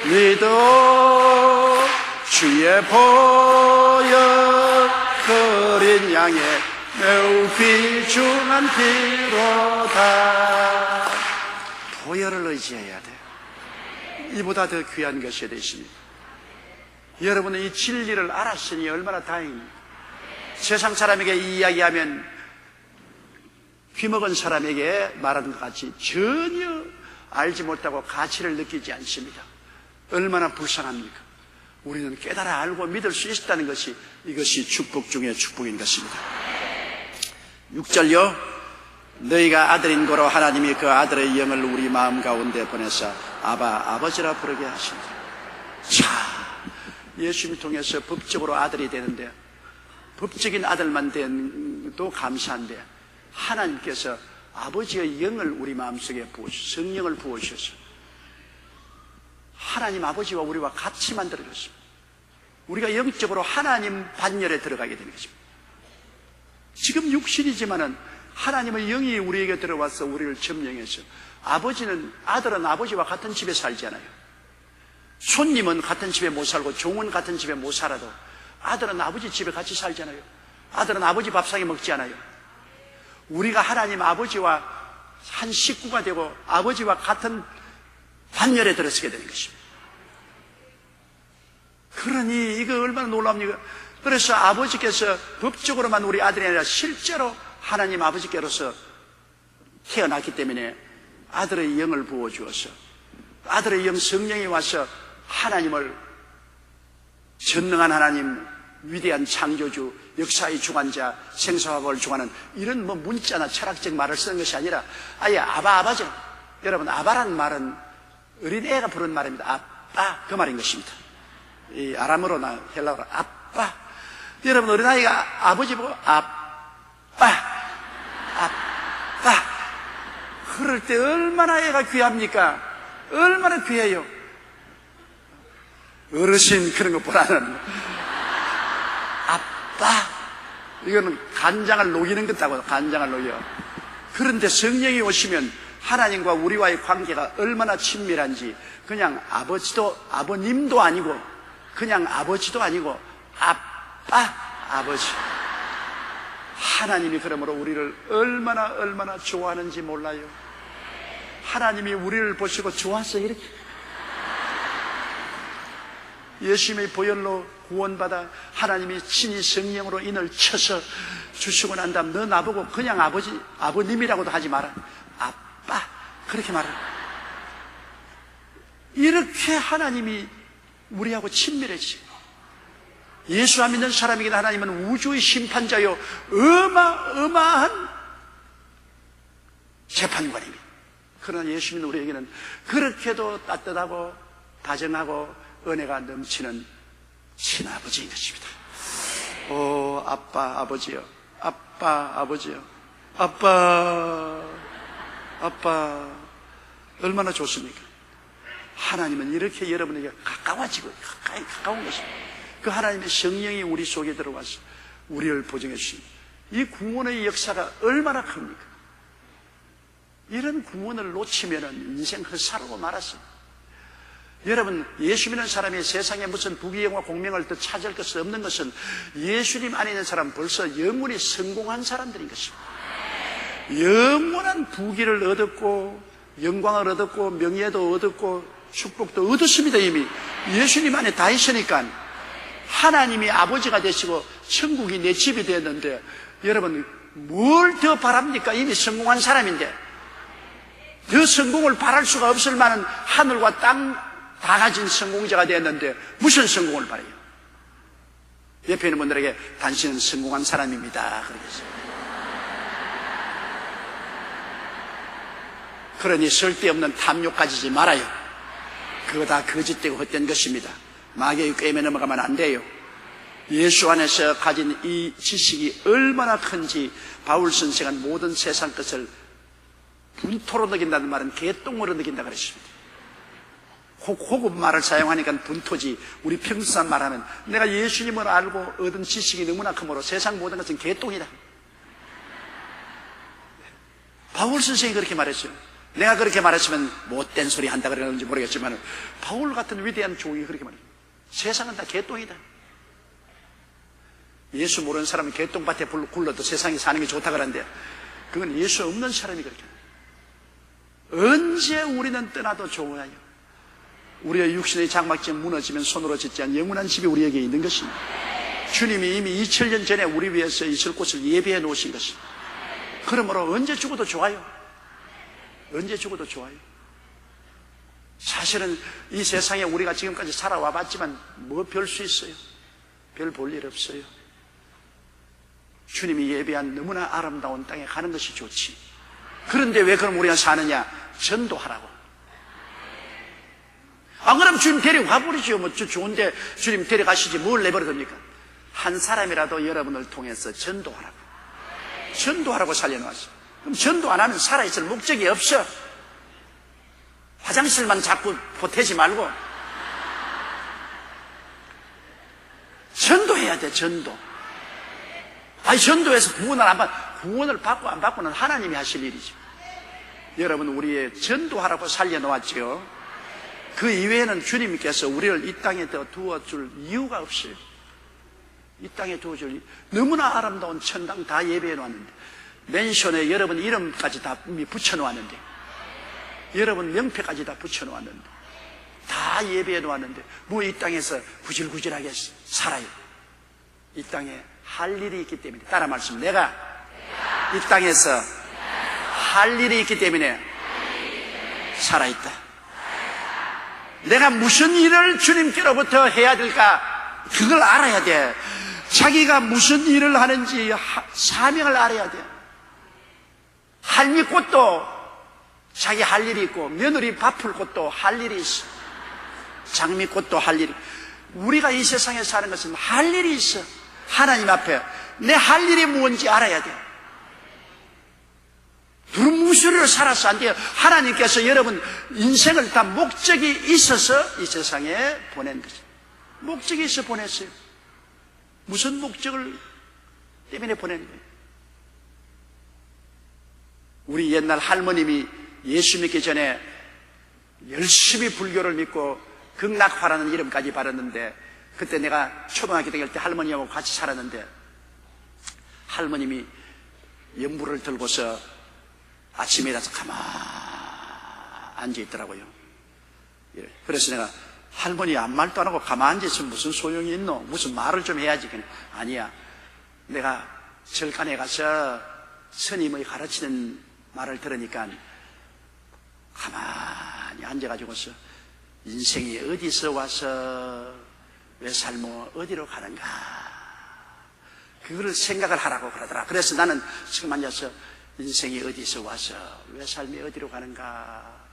믿어. 주의 보혈 어린 양의 매우 귀중한 피로다. 보혈을 의지해야 돼요. 이보다 더 귀한 것이 되십니다. 여러분은 이 진리를 알았으니 얼마나 다행입니다. 세상 사람에게 이 이야기하면 귀먹은 사람에게 말하는 것 같이 전혀 알지 못하고 가치를 느끼지 않습니다. 얼마나 불쌍합니까? 우리는 깨달아 알고 믿을 수 있다는 것이 이것이 축복 중의 축복인 것입니다. 6절요. 너희가 아들인 고로 하나님이 그 아들의 영을 우리 마음 가운데 보내사 아바 아버지라 부르게 하신다. 자, 예수님을 통해서 법적으로 아들이 되는데 법적인 아들만 된도 감사한데 하나님께서 아버지의 영을 우리 마음속에 부으셔서 성령을 부으셔서 하나님 아버지와 우리와 같이 만들어줬습니다. 우리가 영적으로 하나님 반열에 들어가게 되는 것입니다. 지금 육신이지만은 하나님의 영이 우리에게 들어와서 우리를 점령해서 아들은 아버지와 같은 집에 살잖아요. 손님은 같은 집에 못 살고 종은 같은 집에 못 살아도 아들은 아버지 집에 같이 살잖아요. 아들은 아버지 밥상에 먹지 않아요. 우리가 하나님 아버지와 한 식구가 되고 아버지와 같은 반열에 들어서게 되는 것입니다. 그러니 이거 얼마나 놀랍니까? 그래서 아버지께서 법적으로만 우리 아들이 아니라 실제로 하나님 아버지께로서 태어났기 때문에 아들의 영을 부어주어서 아들의 영 성령이 와서 하나님을 전능한 하나님, 위대한 창조주, 역사의 주관자, 생사화복을 주관하는 이런 문자나 철학적 말을 쓰는 것이 아니라 아예 아바죠. 여러분, 아바란 말은 어린애가 부르는 말입니다. 아빠, 그 말인 것입니다. 이 아람어로나 헬라어로 아빠. 여러분, 어린아이가 아버지 보고 아빠. 그럴 때 얼마나 애가 귀합니까? 얼마나 귀해요. 어르신 그런 것보다는 아빠, 이거는 간장을 녹이는 것하고 간장을 녹여. 그런데 성령이 오시면 하나님과 우리와의 관계가 얼마나 친밀한지, 그냥 아버님도 아니고 그냥 아버지도 아니고 아빠, 아버지. 하나님이 그러므로 우리를 얼마나 좋아하는지 몰라요. 하나님이 우리를 보시고 좋아서 이렇게 예수님의 보혈로 구원받아 하나님이 친히 성령으로 인을 쳐서 주시고 난 다음 너 나보고 그냥 아버님이라고도 하지 마라. 아빠, 그렇게 말하라. 이렇게 하나님이 우리하고 친밀해지고, 예수 안 믿는 사람에게는 하나님은 우주의 심판자요 어마어마한 재판관입니다. 그러나 예수 믿는 우리에게는 그렇게도 따뜻하고 다정하고 은혜가 넘치는 친아버지인 것입니다. 오, 아빠, 아버지요. 아빠, 아버지요. 아빠, 얼마나 좋습니까? 하나님은 이렇게 여러분에게 가까워지고 가까운 것입니다. 그 하나님의 성령이 우리 속에 들어와서 우리를 보증해 주십니다. 이 구원의 역사가 얼마나 큽니까? 이런 구원을 놓치면 인생 헛살고 말았습니다. 여러분, 예수 믿는 사람이 세상에 무슨 부귀영화 공명을 더 찾을 것은 없는 것은 예수님 안에 있는 사람은 벌써 영원히 성공한 사람들인 것입니다. 영원한 부귀를 얻었고 영광을 얻었고 명예도 얻었고 축복도 얻었습니다. 이미 예수님 안에 다 있으니까 하나님이 아버지가 되시고 천국이 내 집이 되었는데 여러분 뭘 더 바랍니까? 이미 성공한 사람인데 더 성공을 바랄 수가 없을 만한 하늘과 땅 다 가진 성공자가 되었는데 무슨 성공을 바라요? 옆에 있는 분들에게 당신은 성공한 사람입니다 그러겠습니다. 그러니 쓸데없는 탐욕 가지지 말아요. 그거 다 거짓되고 헛된 것입니다. 마귀의 꾀임에 넘어가면 안 돼요. 예수 안에서 가진 이 지식이 얼마나 큰지 바울 선생은 모든 세상 것을 분토로 느낀다는 말은 개똥으로 느낀다 그랬습니다. 호급 말을 사용하니까 분토지, 우리 평소한 말하면 내가 예수님을 알고 얻은 지식이 너무나 크므로 세상 모든 것은 개똥이다. 바울 선생이 그렇게 말했어요. 내가 그렇게 말했으면 못된 소리 한다 그러는지 모르겠지만 바울 같은 위대한 종이 그렇게 말해요. 세상은 다 개똥이다. 예수 모르는 사람은 개똥밭에 굴러도 세상에 사는 게 좋다 그러는데 그건 예수 없는 사람이 그렇게 해요. 언제 우리는 떠나도 좋아요. 우리의 육신의 장막이 무너지면 손으로 짓지 않은 영원한 집이 우리에게 있는 것입니다. 주님이 이미 2000년 전에 우리 위해서 있을 곳을 예비해 놓으신 것입니다. 그러므로 언제 죽어도 좋아요. 언제 죽어도 좋아요. 사실은 이 세상에 우리가 지금까지 살아와 봤지만 뭐 별 수 있어요? 별 볼 일 없어요. 주님이 예비한 너무나 아름다운 땅에 가는 것이 좋지. 그런데 왜 그럼 우리가 사느냐? 전도하라고. 안 그러면 주님 데려가 버리죠. 뭐 좋은데 주님 데려가시지 뭘 내버려 둡니까? 한 사람이라도 여러분을 통해서 전도하라고. 전도하라고 살려놓았어. 그럼 전도 안 하면 살아있을 목적이 없어. 화장실만 자꾸 보태지 말고 전도해야 돼. 전도. 아니 전도해서 구원을 안 받, 구원을 받고 안 받고는 하나님이 하실 일이죠. 여러분 우리의 전도하라고 살려놓았죠. 그 이외에는 주님께서 우리를 이 땅에 두어줄 이유가 없어요. 이 땅에 두어줄 너무나 아름다운 천당 다 예배해 놓았는데 맨션에 여러분 이름까지 다 붙여 놓았는데 여러분 명패까지 다 붙여 놓았는데 다 예배해 놓았는데 뭐 이 땅에서 구질구질하게 살아요. 이 땅에 할 일이 있기 때문에 따라 말씀 내가 이 땅에서 할 일이 있기 때문에 살아있다. 내가 무슨 일을 주님께로부터 해야 될까 그걸 알아야 돼. 자기가 무슨 일을 하는지 사명을 알아야 돼. 할미꽃도 자기 할 일이 있고, 며느리 밥풀 꽃도 할 일이 있어. 장미꽃도 할 일이. 우리가 이 세상에 사는 것은 할 일이 있어. 하나님 앞에 내 할 일이 뭔지 알아야 돼. 두루뭉술로 살아서 안 돼요. 하나님께서 여러분 인생을 다 목적이 있어서 이 세상에 보낸 거죠. 목적이 있어 보냈어요. 무슨 목적을 때문에 보낸 거예요? 우리 옛날 할머님이 예수 믿기 전에 열심히 불교를 믿고 극락화라는 이름까지 받았는데, 그때 내가 초등학교 다닐 때 할머니하고 같이 살았는데, 할머님이 연불을 들고서 아침에 일어나서 가만히 앉아있더라고요. 그래서 내가 할머니 아무 말도 안 하고 가만히 앉아있으면 무슨 소용이 있노? 무슨 말을 좀 해야지. 아니야, 내가 절간에 가서 스님의 가르치는 말을 들으니까 가만히 앉아가지고서 인생이 어디서 와서 왜 살모 어디로 가는가, 그거를 생각을 하라고 그러더라. 그래서 나는 지금 앉아서 인생이 어디서 와서 왜 삶이 어디로 가는가,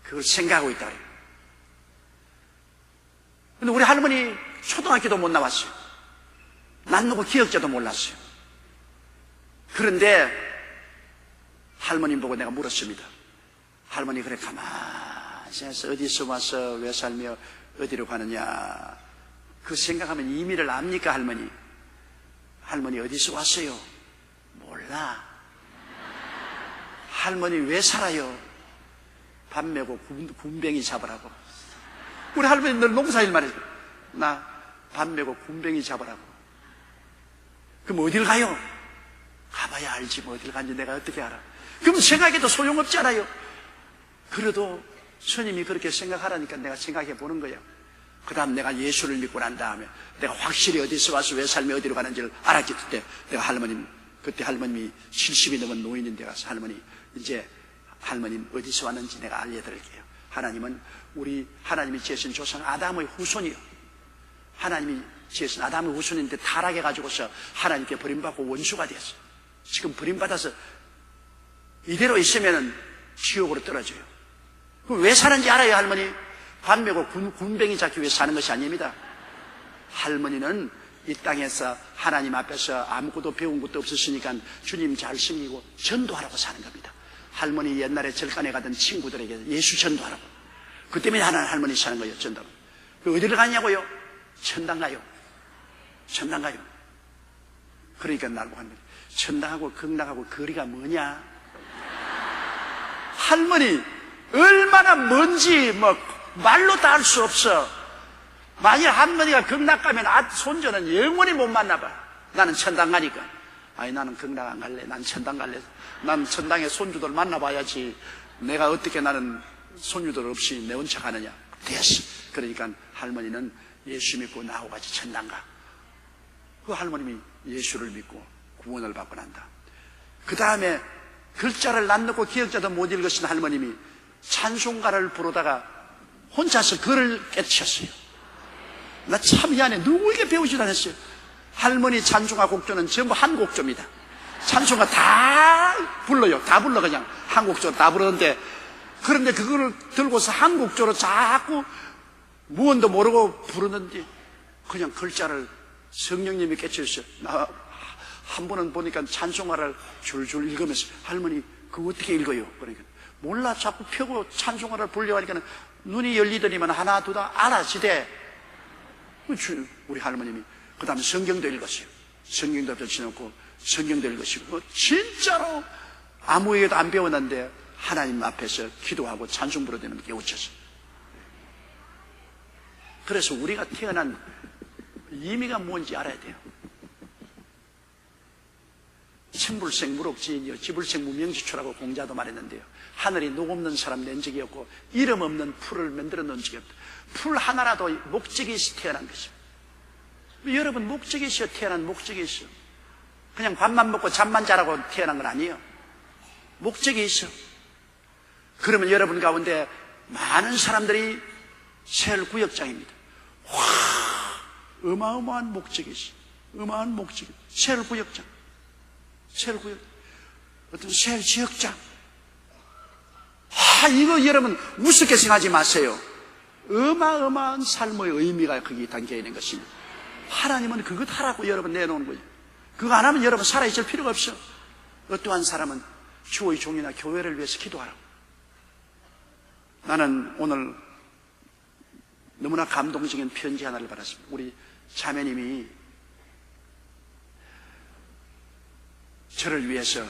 그걸 생각하고 있다. 근데 우리 할머니 초등학교도 못 나왔어요. 난 누구 기억자도 몰랐어요. 그런데 할머님 보고 내가 물었습니다. 할머니, 그래 가만히 있어서 어디서 와서 왜 살며 어디로 가느냐, 그 생각하면 의미를 압니까? 할머니, 할머니 어디서 왔어요? 몰라. 할머니 왜 살아요? 밥 메고 군뱅이 잡으라고. 우리 할머니 늘 농사일만 해서 나 밥 메고 군뱅이 잡으라고. 그럼 어딜 가요? 가봐야 알지 뭐 어딜 간지 내가 어떻게 알아. 그럼 생각해도 소용없잖아요. 그래도 스님이 그렇게 생각하라니까 내가 생각해 보는 거예요. 그 다음 내가 예수를 믿고 난 다음에 내가 확실히 어디서 와서 왜 삶이 어디로 가는지를 알았기 때문에 내가 그때 할머님이 70이 넘은 노인인데 가서 할머니, 이제 할머님 어디서 왔는지 내가 알려드릴게요. 하나님은 하나님이 지으신 조상 아담의 후손이요. 하나님이 지으신 아담의 후손인데 타락해가지고서 하나님께 버림받고 원수가 되었어요. 지금 버림받아서 이대로 있으면은 지옥으로 떨어져요. 그럼 왜 사는지 알아요, 할머니? 밥 메고 군뱅이 잡기 위해 사는 것이 아닙니다. 할머니는 이 땅에서 하나님 앞에서 아무것도 배운 것도 없었으니까 주님 잘 섬기고 전도하라고 사는 겁니다. 할머니 옛날에 절간에 가던 친구들에게 예수 전도하라고. 그 때문에 할머니 사는 거예요, 전도하고. 어디를 가냐고요? 천당 가요. 천당 가요. 그러니까 나보고 합니다. 천당하고 극락하고 거리가 뭐냐? 할머니 얼마나 먼지 말로 다 알 수 없어. 만일 할머니가 극락 가면 손주는 영원히 못 만나봐. 나는 천당 가니까. 아니 나는 극락 안 갈래. 난 천당 갈래. 난 천당에 손주들 만나봐야지. 내가 어떻게 나는 손주들 없이 내 혼자 가느냐. 됐어. 그러니까 할머니는 예수 믿고 나하고 같이 천당 가. 그 할머님이 예수를 믿고 구원을 받고 난다. 그 다음에 글자를 낯놓고 기억자도 못 읽으신 할머님이 찬송가를 부르다가 혼자서 글을 깨치셨어요. 나 참 미안해. 누구에게 배우지도 않았어요. 할머니 찬송가 곡조는 전부 한 곡조입니다. 찬송가 다 불러요. 다 불러. 그냥 한 곡조 다 부르는데, 그런데 그거를 들고서 한 곡조로 자꾸 무언도 모르고 부르는데 그냥 글자를 성령님이 깨치셨어요. 나 한 번은 보니까 찬송가를 줄줄 읽으면서 할머니 그거 어떻게 읽어요? 그러니까 몰라. 자꾸 펴고 찬송가를 부르려고 하니까 눈이 열리더니만 하나 두다 알아지대. 우리 할머님이 그 다음에 성경도 읽었어요. 성경도 펼쳐놓고 성경도 읽으시고 진짜로 아무에게도 안 배웠는데 하나님 앞에서 기도하고 찬송 부르되는 깨우쳤어요. 그래서 우리가 태어난 의미가 뭔지 알아야 돼요. 천불생 무록지인이요 지불생 무명지초라고 공자도 말했는데요. 하늘이 녹 없는 사람 낸 적이 없고 이름 없는 풀을 만들어 놓은 적이 없다. 풀 하나라도 목적이 있어 태어난 거죠. 여러분 목적이 있어 태어난 목적이 있어. 그냥 밥만 먹고 잠만 자라고 태어난 건 아니에요. 목적이 있어. 그러면 여러분 가운데 많은 사람들이 세월구역장입니다. 어마어마한 목적이지. 어마어마한 목적이. 세율구역장. 어떤 세율지역장. 이거 여러분 우습게 생각하지 마세요. 어마어마한 삶의 의미가 거기 담겨 있는 것입니다. 하나님은 그것 하라고 여러분 내놓은 거예요. 그거 안 하면 여러분 살아있을 필요가 없어. 어떠한 사람은 주의 종이나 교회를 위해서 기도하라고. 나는 오늘 너무나 감동적인 편지 하나를 받았습니다. 우리 자매님이 저를 위해서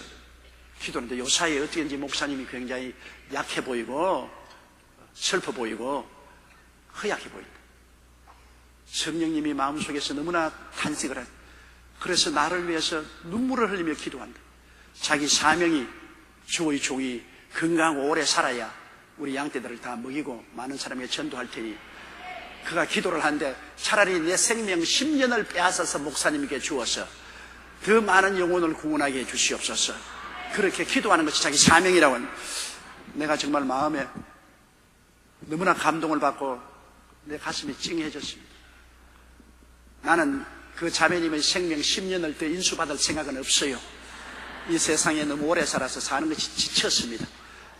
기도하는데 요 사이에 어떻게든지 목사님이 굉장히 약해 보이고 슬퍼 보이고 허약해 보인다. 성령님이 마음속에서 너무나 탄식을 한다. 그래서 나를 위해서 눈물을 흘리며 기도한다. 자기 사명이 주의 종이 건강하고 오래 살아야 우리 양떼들을 다 먹이고 많은 사람에게 전도할 테니 그가 기도를 하는데 차라리 내 생명 10년을 빼앗아서 목사님에게 주어서 더 많은 영혼을 구원하게 해 주시옵소서. 그렇게 기도하는 것이 자기 사명이라고 하는. 내가 정말 마음에 너무나 감동을 받고 내 가슴이 찡해졌습니다. 나는 그 자매님의 생명 10년을 더 인수받을 생각은 없어요. 이 세상에 너무 오래 살아서 사는 것이 지쳤습니다.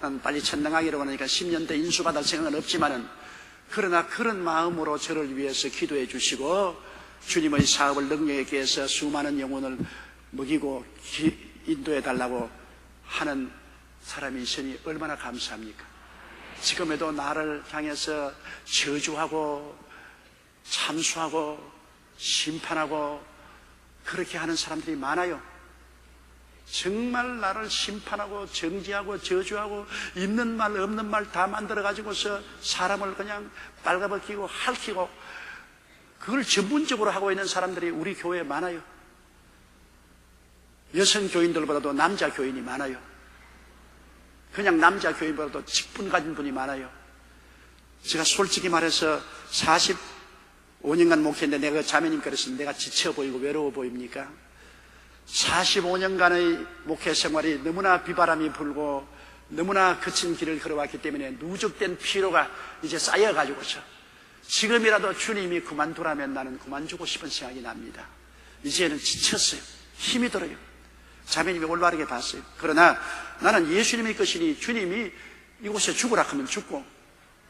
난 빨리 천당하기로 하니까 10년 더 인수받을 생각은 없지만은 그러나 그런 마음으로 저를 위해서 기도해 주시고 주님의 사업을 능력에 의해서 수많은 영혼을 먹이고 인도해 달라고 하는 사람이 있으니 얼마나 감사합니까? 지금에도 나를 향해서 저주하고 참수하고 심판하고 그렇게 하는 사람들이 많아요. 정말 나를 심판하고 정지하고 저주하고 있는 말 없는 말 다 만들어가지고서 사람을 그냥 빨가벗기고 핥히고 그걸 전문적으로 하고 있는 사람들이 우리 교회에 많아요. 여성 교인들보다도 남자 교인이 많아요. 그냥 남자 교인보다도 직분 가진 분이 많아요. 제가 솔직히 말해서 45년간 목회했는데 내가 자매님 그랬으면 내가 지쳐 보이고 외로워 보입니까? 45년간의 목회 생활이 너무나 비바람이 불고 너무나 거친 길을 걸어왔기 때문에 누적된 피로가 이제 쌓여가지고서 지금이라도 주님이 그만두라면 나는 그만두고 싶은 생각이 납니다. 이제는 지쳤어요. 힘이 들어요. 자매님이 올바르게 봤어요. 그러나 나는 예수님의 것이니 주님이 이곳에 죽으라 하면 죽고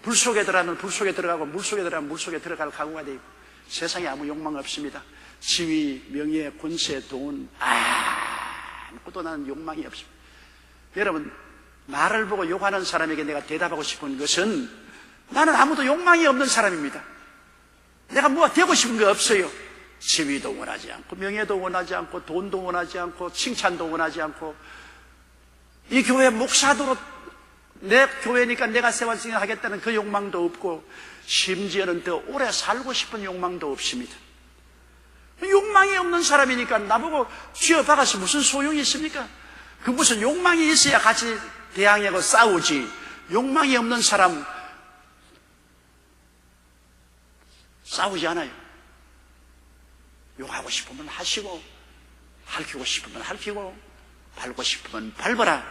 불 속에 들어가면 불 속에 들어가고 물 속에 들어가면 물 속에 들어갈 각오가 되고 세상에 아무 욕망 없습니다. 지위, 명예, 권세, 돈 아무것도 나는 욕망이 없습니다. 여러분 나를 보고 욕하는 사람에게 내가 대답하고 싶은 것은 나는 아무도 욕망이 없는 사람입니다. 내가 뭐가 되고 싶은 거 없어요. 지위도 원하지 않고 명예도 원하지 않고 돈도 원하지 않고 칭찬도 원하지 않고 이 교회 목사도로 내 교회니까 내가 세워지게 하겠다는 그 욕망도 없고 심지어는 더 오래 살고 싶은 욕망도 없습니다. 욕망이 없는 사람이니까 나보고 쥐어박아서 무슨 소용이 있습니까? 그 무슨 욕망이 있어야 같이 대항하고 싸우지. 욕망이 없는 사람 싸우지 않아요. 욕하고 싶으면 하시고 핥히고 싶으면 핥히고 밟고 싶으면 밟아라.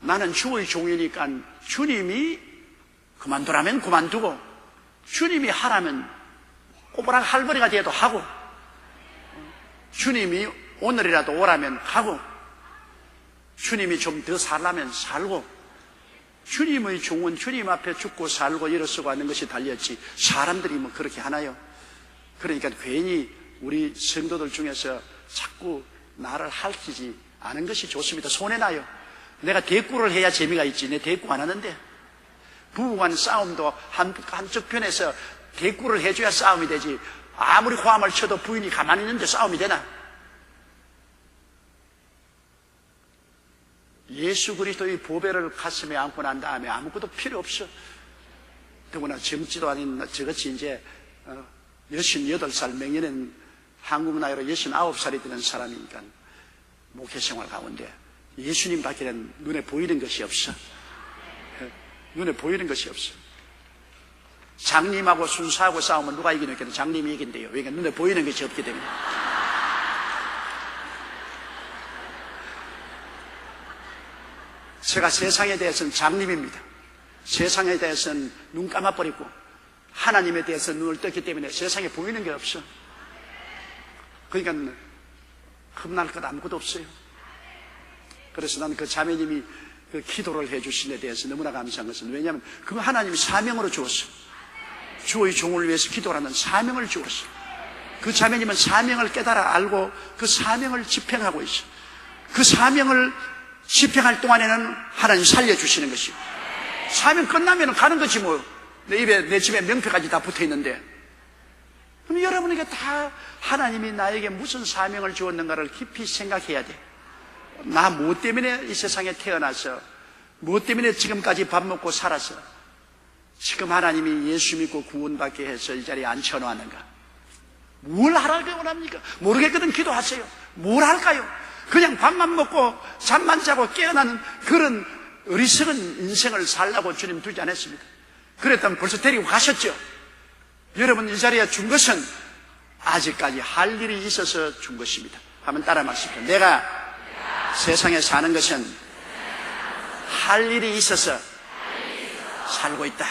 나는 주의 종이니까 주님이 그만두라면 그만두고 주님이 하라면 꼬부랑 할머니가 돼도 하고 주님이 오늘이라도 오라면 가고 주님이 좀 더 살라면 살고 주님의 종은 주님 앞에 죽고 살고 일어서고 하는 것이 달렸지 사람들이 뭐 그렇게 하나요? 그러니까 괜히 우리 성도들 중에서 자꾸 나를 핥히지 않은 것이 좋습니다. 손해나요. 내가 대꾸를 해야 재미가 있지. 내 대꾸 안 하는데 부부간 싸움도 한쪽 편에서 대꾸를 해줘야 싸움이 되지. 아무리 화음을 쳐도 부인이 가만히 있는데 싸움이 되나? 예수 그리스도의 보배를 가슴에 안고 난 다음에 아무것도 필요 없어. 더구나 젊지도 아닌 저같이 이제 68살 맹년은 한국 나이로 69살이 되는 사람이니까 목회 생활 가운데 예수님 밖에는 눈에 보이는 것이 없어. 눈에 보이는 것이 없어. 장님하고 순사하고 싸우면 누가 이기냐면 장님이 이긴대요. 왜냐하면 눈에 보이는 것이 없기 때문에. 제가 세상에 대해서는 장님입니다. 세상에 대해서는 눈 감아버리고 하나님에 대해서 눈을 떴기 때문에 세상에 보이는 게 없어. 그러니까 겁날 것 아무것도 없어요. 그래서 나는 그 자매님이 그 기도를 해주신 데 대해서 너무나 감사한 것은, 왜냐하면 그 하나님이 사명으로 주었어. 주의 종을 위해서 기도하는 사명을 주었어. 그 자매님은 사명을 깨달아 알고 그 사명을 집행하고 있어. 그 사명을 집행할 동안에는 하나님 살려주시는 것이요. 사명 끝나면 가는 거지 뭐. 내 집에 명패까지 다 붙어 있는데. 그럼 여러분에게 다 하나님이 나에게 무슨 사명을 주었는가를 깊이 생각해야 돼. 나 뭐 때문에 이 세상에 태어나서, 뭐 때문에 지금까지 밥 먹고 살아서, 지금 하나님이 예수 믿고 구원받게 해서 이 자리에 앉혀놓았는가? 뭘 하라고 원합니까? 모르겠거든 기도하세요. 뭘 할까요? 그냥 밥만 먹고 잠만 자고 깨어나는 그런 어리석은 인생을 살라고 주님 두지 않았습니다. 그랬다면 벌써 데리고 가셨죠. 여러분 이 자리에 준 것은 아직까지 할 일이 있어서 준 것입니다. 한번 따라 말씀하십시오. 내가 세상에 사는 것은 할 일이 있어서 살고 있다.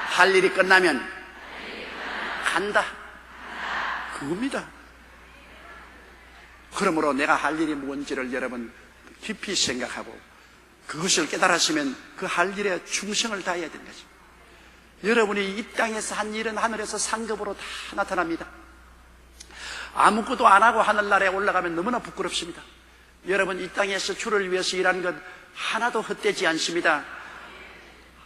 할 일이 끝나면 간다. 그겁니다. 그러므로 내가 할 일이 뭔지를 여러분 깊이 생각하고 그것을 깨달았으면 그 할 일에 충성을 다해야 되는 거죠. 여러분이 이 땅에서 한 일은 하늘에서 상급으로 다 나타납니다. 아무것도 안 하고 하늘나라에 올라가면 너무나 부끄럽습니다. 여러분 이 땅에서 주를 위해서 일하는 것 하나도 헛되지 않습니다.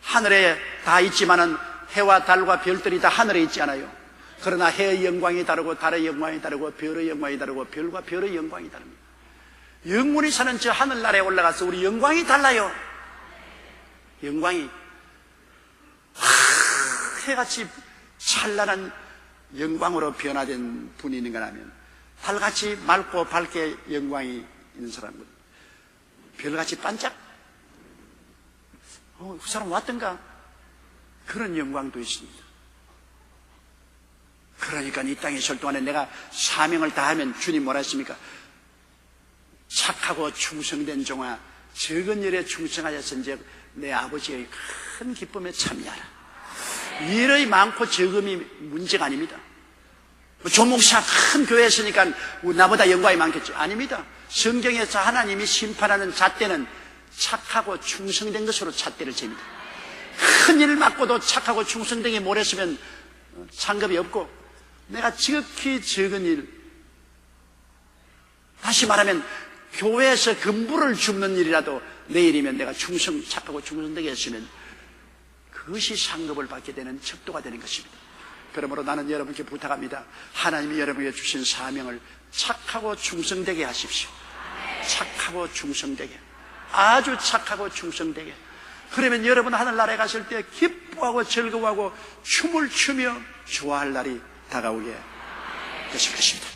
하늘에 다 있지만은 해와 달과 별들이 다 하늘에 있지 않아요. 그러나 해의 영광이 다르고 달의 영광이 다르고 별의 영광이 다르고 별과 별의 영광이 다릅니다. 영원히 사는 저 하늘나라에 올라가서 우리 영광이 달라요. 영광이 해같이 찬란한 영광으로 변화된 분이 있는가 하면 달같이 맑고 밝게 영광이 있는 사람은 별같이 반짝 그 사람 왔던가 그런 영광도 있습니다. 그러니까 이 땅에 있을 동안에 내가 사명을 다하면 주님 뭐라 했습니까? 착하고 충성된 종아 적은 일에 충성하였은즉 내 아버지의 큰 기쁨에 참여하라. 일의 많고 적음이 문제가 아닙니다. 조목사 큰 교회에 있으니까 나보다 영광이 많겠죠. 아닙니다. 성경에서 하나님이 심판하는 잣대는 착하고 충성된 것으로 잣대를 잽니다. 큰 일을 맡고도 착하고 충성되게 몰했으면 상급이 없고, 내가 지극히 적은 일, 다시 말하면 교회에서 금부를 줍는 일이라도 내일이면 내가 착하고 충성되게 했으면 그것이 상급을 받게 되는 척도가 되는 것입니다. 그러므로 나는 여러분께 부탁합니다. 하나님이 여러분에게 주신 사명을 착하고 충성되게 하십시오. 착하고 충성되게, 아주 착하고 충성되게. 그러면 여러분 하늘나라에 갔을 때 기뻐하고 즐거워하고 춤을 추며 좋아할 날이 다가오게 되실 것입니다.